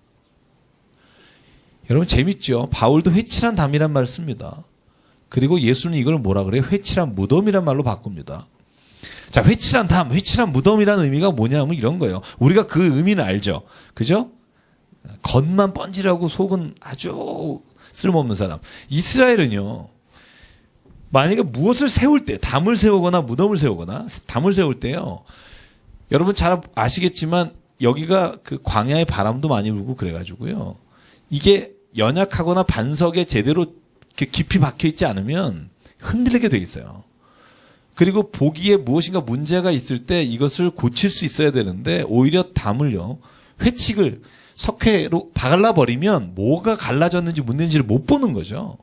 여러분 재밌죠? 바울도 회칠한 담이란 말을 씁니다. 그리고 예수는 이걸 뭐라 그래요? 회칠한 무덤이란 말로 바꿉니다. 자, 회칠한 담, 회칠한 무덤이라는 의미가 뭐냐면 이런 거예요. 우리가 그 의미는 알죠? 그죠? 겉만 뻔질하고 속은 아주 쓸모없는 사람. 이스라엘은요, 만약에 무엇을 세울 때, 담을 세우거나 무덤을 세우거나, 담을 세울 때요, 여러분 잘 아시겠지만 여기가 그 광야의 바람도 많이 불고 그래가지고요, 이게 연약하거나 반석에 제대로 깊이 박혀 있지 않으면 흔들리게 돼 있어요. 그리고 보기에 무엇인가 문제가 있을 때 이것을 고칠 수 있어야 되는데 오히려 담을요, 회칙을 석회로 발라버리면 뭐가 갈라졌는지 묻는지를 못 보는 거죠.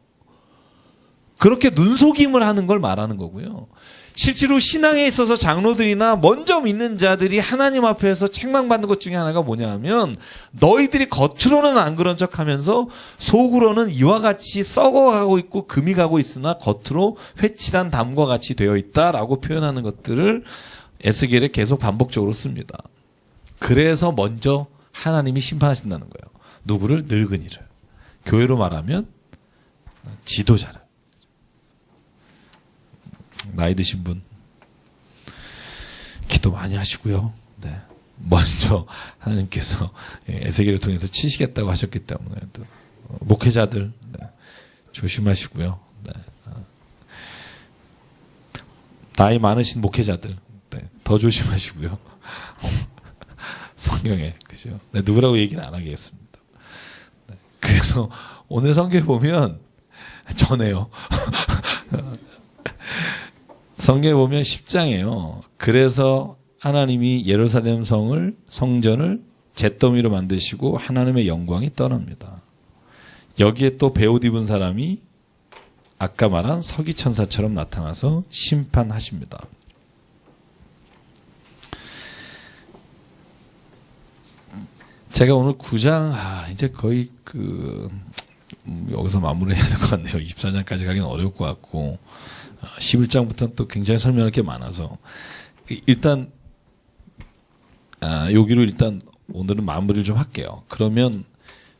그렇게 눈속임을 하는 걸 말하는 거고요. 실제로 신앙에 있어서 장로들이나 먼저 믿는 자들이 하나님 앞에서 책망받는 것 중에 하나가 뭐냐 하면 너희들이 겉으로는 안 그런 척하면서 속으로는 이와 같이 썩어가고 있고 금이 가고 있으나 겉으로 회칠한 담과 같이 되어 있다라고 표현하는 것들을 에스겔에 계속 반복적으로 씁니다. 그래서 먼저 하나님이 심판하신다는 거예요. 누구를? 늙은이를. 교회로 말하면 지도자를. 나이 드신 분 기도 많이 하시고요. 네. 먼저 하나님께서 에스겔을 통해서 치시겠다고 하셨기 때문에 또 목회자들 네. 조심하시고요. 네. 나이 많으신 목회자들 네. 더 조심하시고요. 성경에 그죠? 네, 누구라고 얘기는 안 하겠습니다. 네. 그래서 오늘 성경에 보면 전에요. 성경에 보면 10장에요. 그래서 하나님이 예루살렘 성전을 잿더미로 만드시고 하나님의 영광이 떠납니다. 여기에 또 베옷 입은 사람이 아까 말한 서기천사처럼 나타나서 심판하십니다. 제가 오늘 9장, 이제 거의 여기서 마무리해야 될 것 같네요. 24장까지 가기는 어려울 것 같고, 11장부터는 또 굉장히 설명할 게 많아서, 일단, 여기로 일단 오늘은 마무리를 좀 할게요. 그러면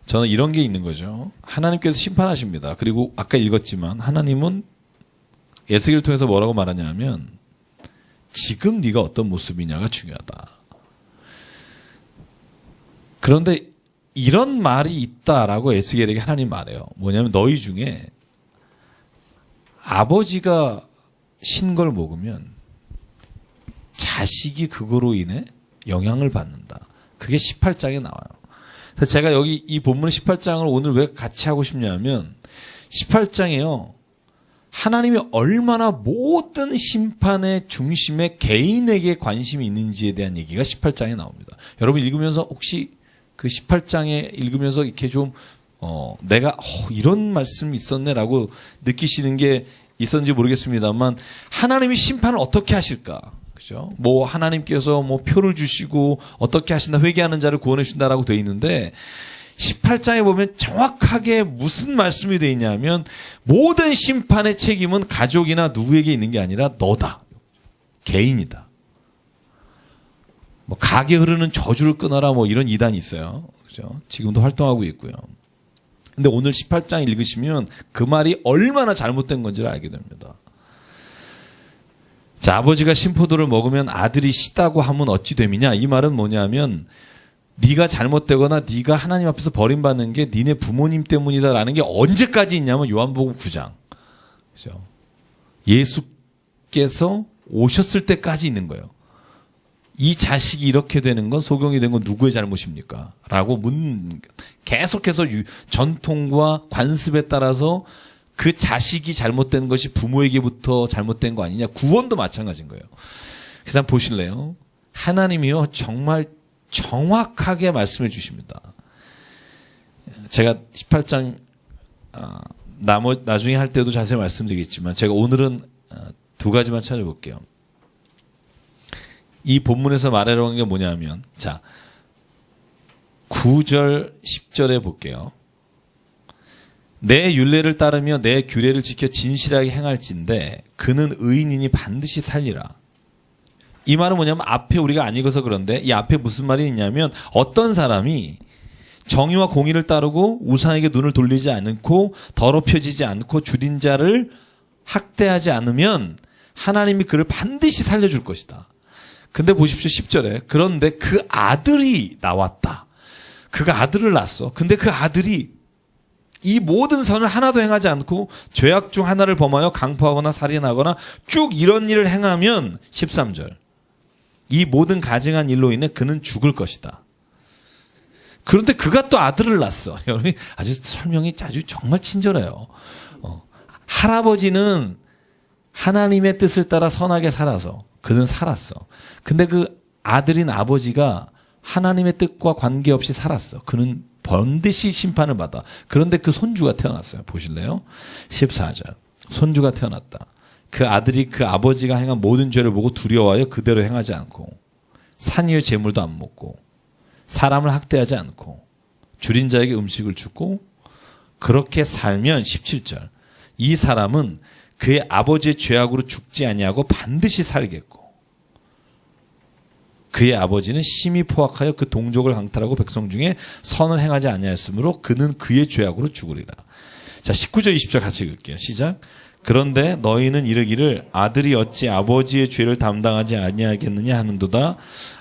저는 이런 게 있는 거죠. 하나님께서 심판하십니다. 그리고 아까 읽었지만, 하나님은 에스겔을 통해서 뭐라고 말하냐면, 지금 네가 어떤 모습이냐가 중요하다. 그런데 이런 말이 있다라고 에스겔에게 하나님 말해요. 뭐냐면 너희 중에 아버지가 신 걸 먹으면 자식이 그거로 인해 영향을 받는다. 그게 18장에 나와요. 그래서 제가 여기 이 본문 18장을 오늘 왜 같이 하고 싶냐면 18장에요. 하나님이 얼마나 모든 심판의 중심에 개인에게 관심이 있는지에 대한 얘기가 18장에 나옵니다. 여러분 읽으면서 혹시 그 18장에 읽으면서 이렇게 좀 내가 이런 말씀이 있었네라고 느끼시는 게 있었는지 모르겠습니다만 하나님이 심판을 어떻게 하실까? 그죠? 뭐 하나님께서 뭐 표를 주시고 어떻게 하신다 회개하는 자를 구원해 준다라고 되어 있는데 18장에 보면 정확하게 무슨 말씀이 되어 있냐면 모든 심판의 책임은 가족이나 누구에게 있는 게 아니라 너다. 개인이다. 뭐 가게 흐르는 저주를 끊어라 뭐 이런 이단이 있어요. 그죠? 지금도 활동하고 있고요. 근데 오늘 18장 읽으시면 그 말이 얼마나 잘못된 건지를 알게 됩니다. 자, 아버지가 신포도를 먹으면 아들이 시다고 하면 어찌 됨이냐? 이 말은 뭐냐면 네가 잘못되거나 네가 하나님 앞에서 버림받는 게 니네 부모님 때문이다라는 게 언제까지 있냐면 요한복음 9장. 그죠? 예수께서 오셨을 때까지 있는 거예요. 이 자식이 이렇게 되는 건 소경이 된 건 누구의 잘못입니까? 라고 계속해서 전통과 관습에 따라서 그 자식이 잘못된 것이 부모에게부터 잘못된 거 아니냐. 구원도 마찬가지인 거예요. 그래서 한번 보실래요? 하나님이요 정말 정확하게 말씀해 주십니다. 제가 18장 나중에 할 때도 자세히 말씀드리겠지만 제가 오늘은 두 가지만 찾아볼게요. 이 본문에서 말하려고 하는 게 뭐냐면 자 9절 10절에 볼게요. 내 율례를 따르며 내 규례를 지켜 진실하게 행할진대 그는 의인이니 반드시 살리라. 이 말은 뭐냐면 앞에 우리가 안 읽어서 그런데 이 앞에 무슨 말이 있냐면 어떤 사람이 정의와 공의를 따르고 우상에게 눈을 돌리지 않고 더럽혀지지 않고 줄인 자를 학대하지 않으면 하나님이 그를 반드시 살려줄 것이다. 근데 보십시오 10절에 그런데 그 아들이 나왔다. 그가 아들을 낳았어. 근데 그 아들이 이 모든 선을 하나도 행하지 않고 죄악 중 하나를 범하여 강포하거나 살인하거나 쭉 이런 일을 행하면 13절 이 모든 가증한 일로 인해 그는 죽을 것이다. 그런데 그가 또 아들을 낳았어. 여러분 아주 설명이 아주 정말 친절해요. 할아버지는 하나님의 뜻을 따라 선하게 살아서 그는 살았어. 근데 그 아들인 아버지가 하나님의 뜻과 관계없이 살았어. 그는 반드시 심판을 받아. 그런데 그 손주가 태어났어요. 보실래요? 14절. 손주가 태어났다. 그 아들이 그 아버지가 행한 모든 죄를 보고 두려워하여 그대로 행하지 않고 산이의 재물도 안 먹고 사람을 학대하지 않고 줄인 자에게 음식을 주고 그렇게 살면 17절. 이 사람은 그의 아버지의 죄악으로 죽지 아니하고 반드시 살겠고 그의 아버지는 심히 포악하여 그 동족을 강탈하고 백성 중에 선을 행하지 아니하였으므로 그는 그의 죄악으로 죽으리라. 자 19절 20절 같이 읽을게요. 시작. 그런데 너희는 이르기를 아들이 어찌 아버지의 죄를 담당하지 아니하겠느냐 하는도다.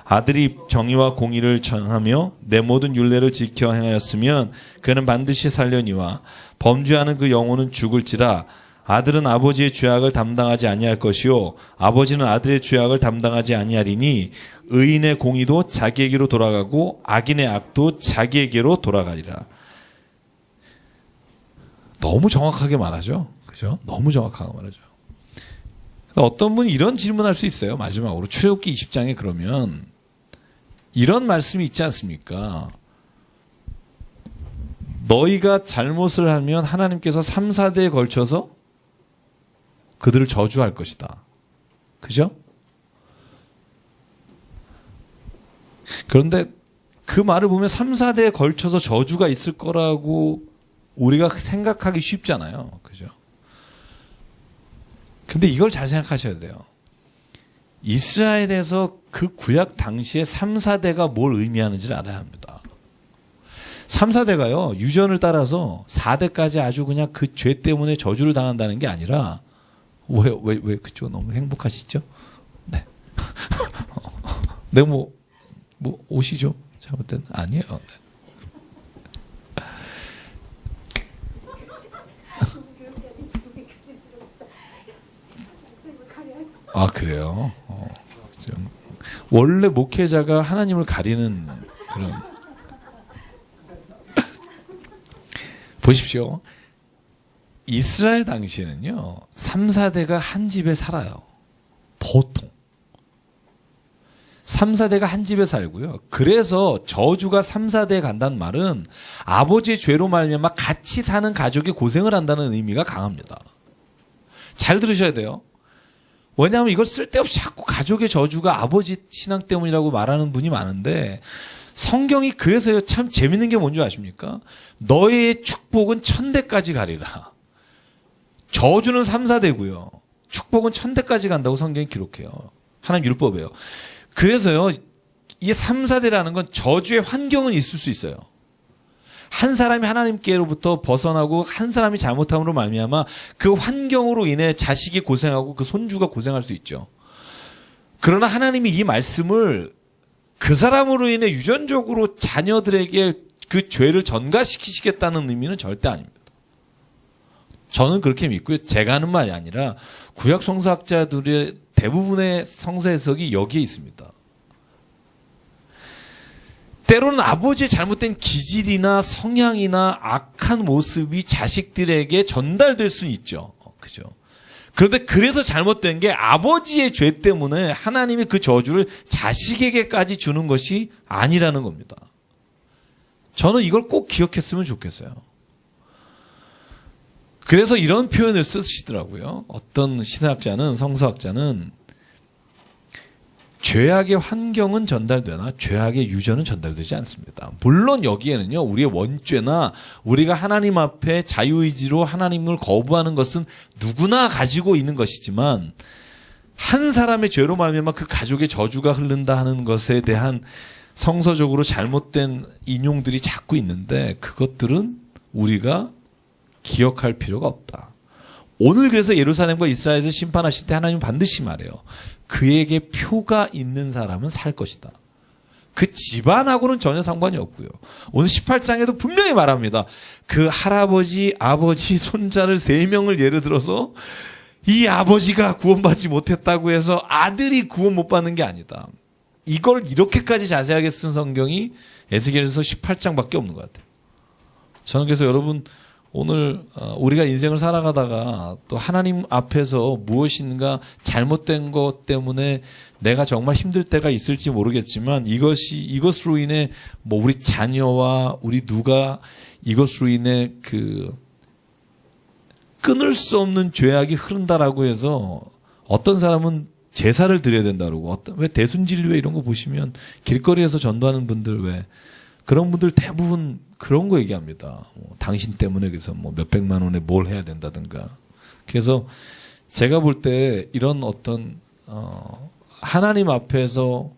아들이 정의와 공의를 전하며 내 모든 율례를 지켜 행하였으면 그는 반드시 살려니와 범죄하는 그 영혼은 죽을지라. 아들은 아버지의 죄악을 담당하지 아니할 것이요 아버지는 아들의 죄악을 담당하지 아니하리니 의인의 공의도 자기에게로 돌아가고 악인의 악도 자기에게로 돌아가리라. 너무 정확하게 말하죠. 그죠? 너무 정확하게 말하죠. 어떤 분이 이런 질문할 수 있어요. 마지막으로 출애굽기 20장에 그러면 이런 말씀이 있지 않습니까? 너희가 잘못을 하면 하나님께서 3, 4대에 걸쳐서 그들을 저주할 것이다. 그죠? 그런데 그 말을 보면 3, 4대에 걸쳐서 저주가 있을 거라고 우리가 생각하기 쉽잖아요. 그죠? 근데 이걸 잘 생각하셔야 돼요. 이스라엘에서 그 구약 당시에 3, 4대가 뭘 의미하는지를 알아야 합니다. 3, 4대가요. 유전을 따라서 4대까지 아주 그냥 그 죄 때문에 저주를 당한다는 게 아니라 왜 그쪽 너무 행복하시죠? 네. 네, 뭐 오시죠? 잘못된 아니에요. 네. 아 그래요? 원래 목회자가 하나님을 가리는 그런 보십시오. 이스라엘 당시에는요, 3, 4대가 한 집에 살아요. 보통. 3, 4대가 한 집에 살고요. 그래서 저주가 3, 4대에 간다는 말은 아버지의 죄로 말미암아 같이 사는 가족이 고생을 한다는 의미가 강합니다. 잘 들으셔야 돼요. 왜냐하면 이걸 쓸데없이 자꾸 가족의 저주가 아버지 신앙 때문이라고 말하는 분이 많은데, 성경이 그래서요, 참 재밌는 게 뭔지 아십니까? 너의 축복은 1000대까지 가리라. 저주는 3, 4대고요. 축복은 1000대까지 간다고 성경이 기록해요. 하나님 율법이에요. 그래서요, 이 3, 4대라는 건 저주의 환경은 있을 수 있어요. 한 사람이 하나님께로부터 벗어나고 한 사람이 잘못함으로 말미암아 그 환경으로 인해 자식이 고생하고 그 손주가 고생할 수 있죠. 그러나 하나님이 이 말씀을 그 사람으로 인해 유전적으로 자녀들에게 그 죄를 전가시키시겠다는 의미는 절대 아닙니다. 저는 그렇게 믿고요. 제가 하는 말이 아니라 구약 성서학자들의 대부분의 성서 해석이 여기에 있습니다. 때로는 아버지의 잘못된 기질이나 성향이나 악한 모습이 자식들에게 전달될 수는 있죠. 그죠? 그런데 그래서 잘못된 게 아버지의 죄 때문에 하나님이 그 저주를 자식에게까지 주는 것이 아니라는 겁니다. 저는 이걸 꼭 기억했으면 좋겠어요. 그래서 이런 표현을 쓰시더라고요. 어떤 신학자는, 성서학자는 죄악의 환경은 전달되나 죄악의 유전은 전달되지 않습니다. 물론 여기에는요, 우리의 원죄나 우리가 하나님 앞에 자유의지로 하나님을 거부하는 것은 누구나 가지고 있는 것이지만, 한 사람의 죄로 말미암아 그 가족의 저주가 흐른다 하는 것에 대한 성서적으로 잘못된 인용들이 자꾸 있는데, 그것들은 우리가 기억할 필요가 없다. 오늘 그래서 예루살렘과 이스라엘을 심판하실 때 하나님은 반드시 말해요. 그에게 표가 있는 사람은 살 것이다. 그 집안하고는 전혀 상관이 없고요. 오늘 18장에도 분명히 말합니다. 그 할아버지, 아버지, 손자를 3명을 예를 들어서 이 아버지가 구원받지 못했다고 해서 아들이 구원 못 받는 게 아니다. 이걸 이렇게까지 자세하게 쓴 성경이 에스겔에서 18장밖에 없는 것 같아요. 저는 그래서 여러분, 오늘 우리가 인생을 살아가다가 또 하나님 앞에서 무엇인가 잘못된 것 때문에 내가 정말 힘들 때가 있을지 모르겠지만, 이것으로 인해 뭐 우리 자녀와 우리 누가 이것으로 인해 그 끊을 수 없는 죄악이 흐른다라고 해서 어떤 사람은 제사를 드려야 된다 그러고, 왜 대순진리회 이런 거 보시면 길거리에서 전도하는 분들, 왜 그런 분들 대부분 그런 거 얘기합니다. 당신 때문에 그래서 뭐 몇백만 원에 뭘 해야 된다든가. 그래서 제가 볼 때 이런 어떤 하나님 앞에서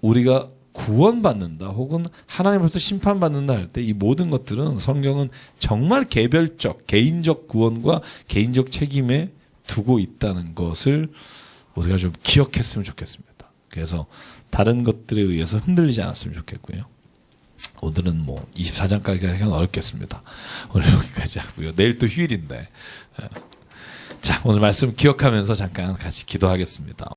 우리가 구원받는다 혹은 하나님 앞에서 심판받는다 할 때 이 모든 것들은 성경은 정말 개별적, 개인적 구원과 개인적 책임에 두고 있다는 것을 우리가 좀 기억했으면 좋겠습니다. 그래서 다른 것들에 의해서 흔들리지 않았으면 좋겠고요. 오늘은 뭐 24장까지 하기는 어렵겠습니다. 오늘 여기까지 하고요. 내일 또 휴일인데. 자, 오늘 말씀 기억하면서 잠깐 같이 기도하겠습니다.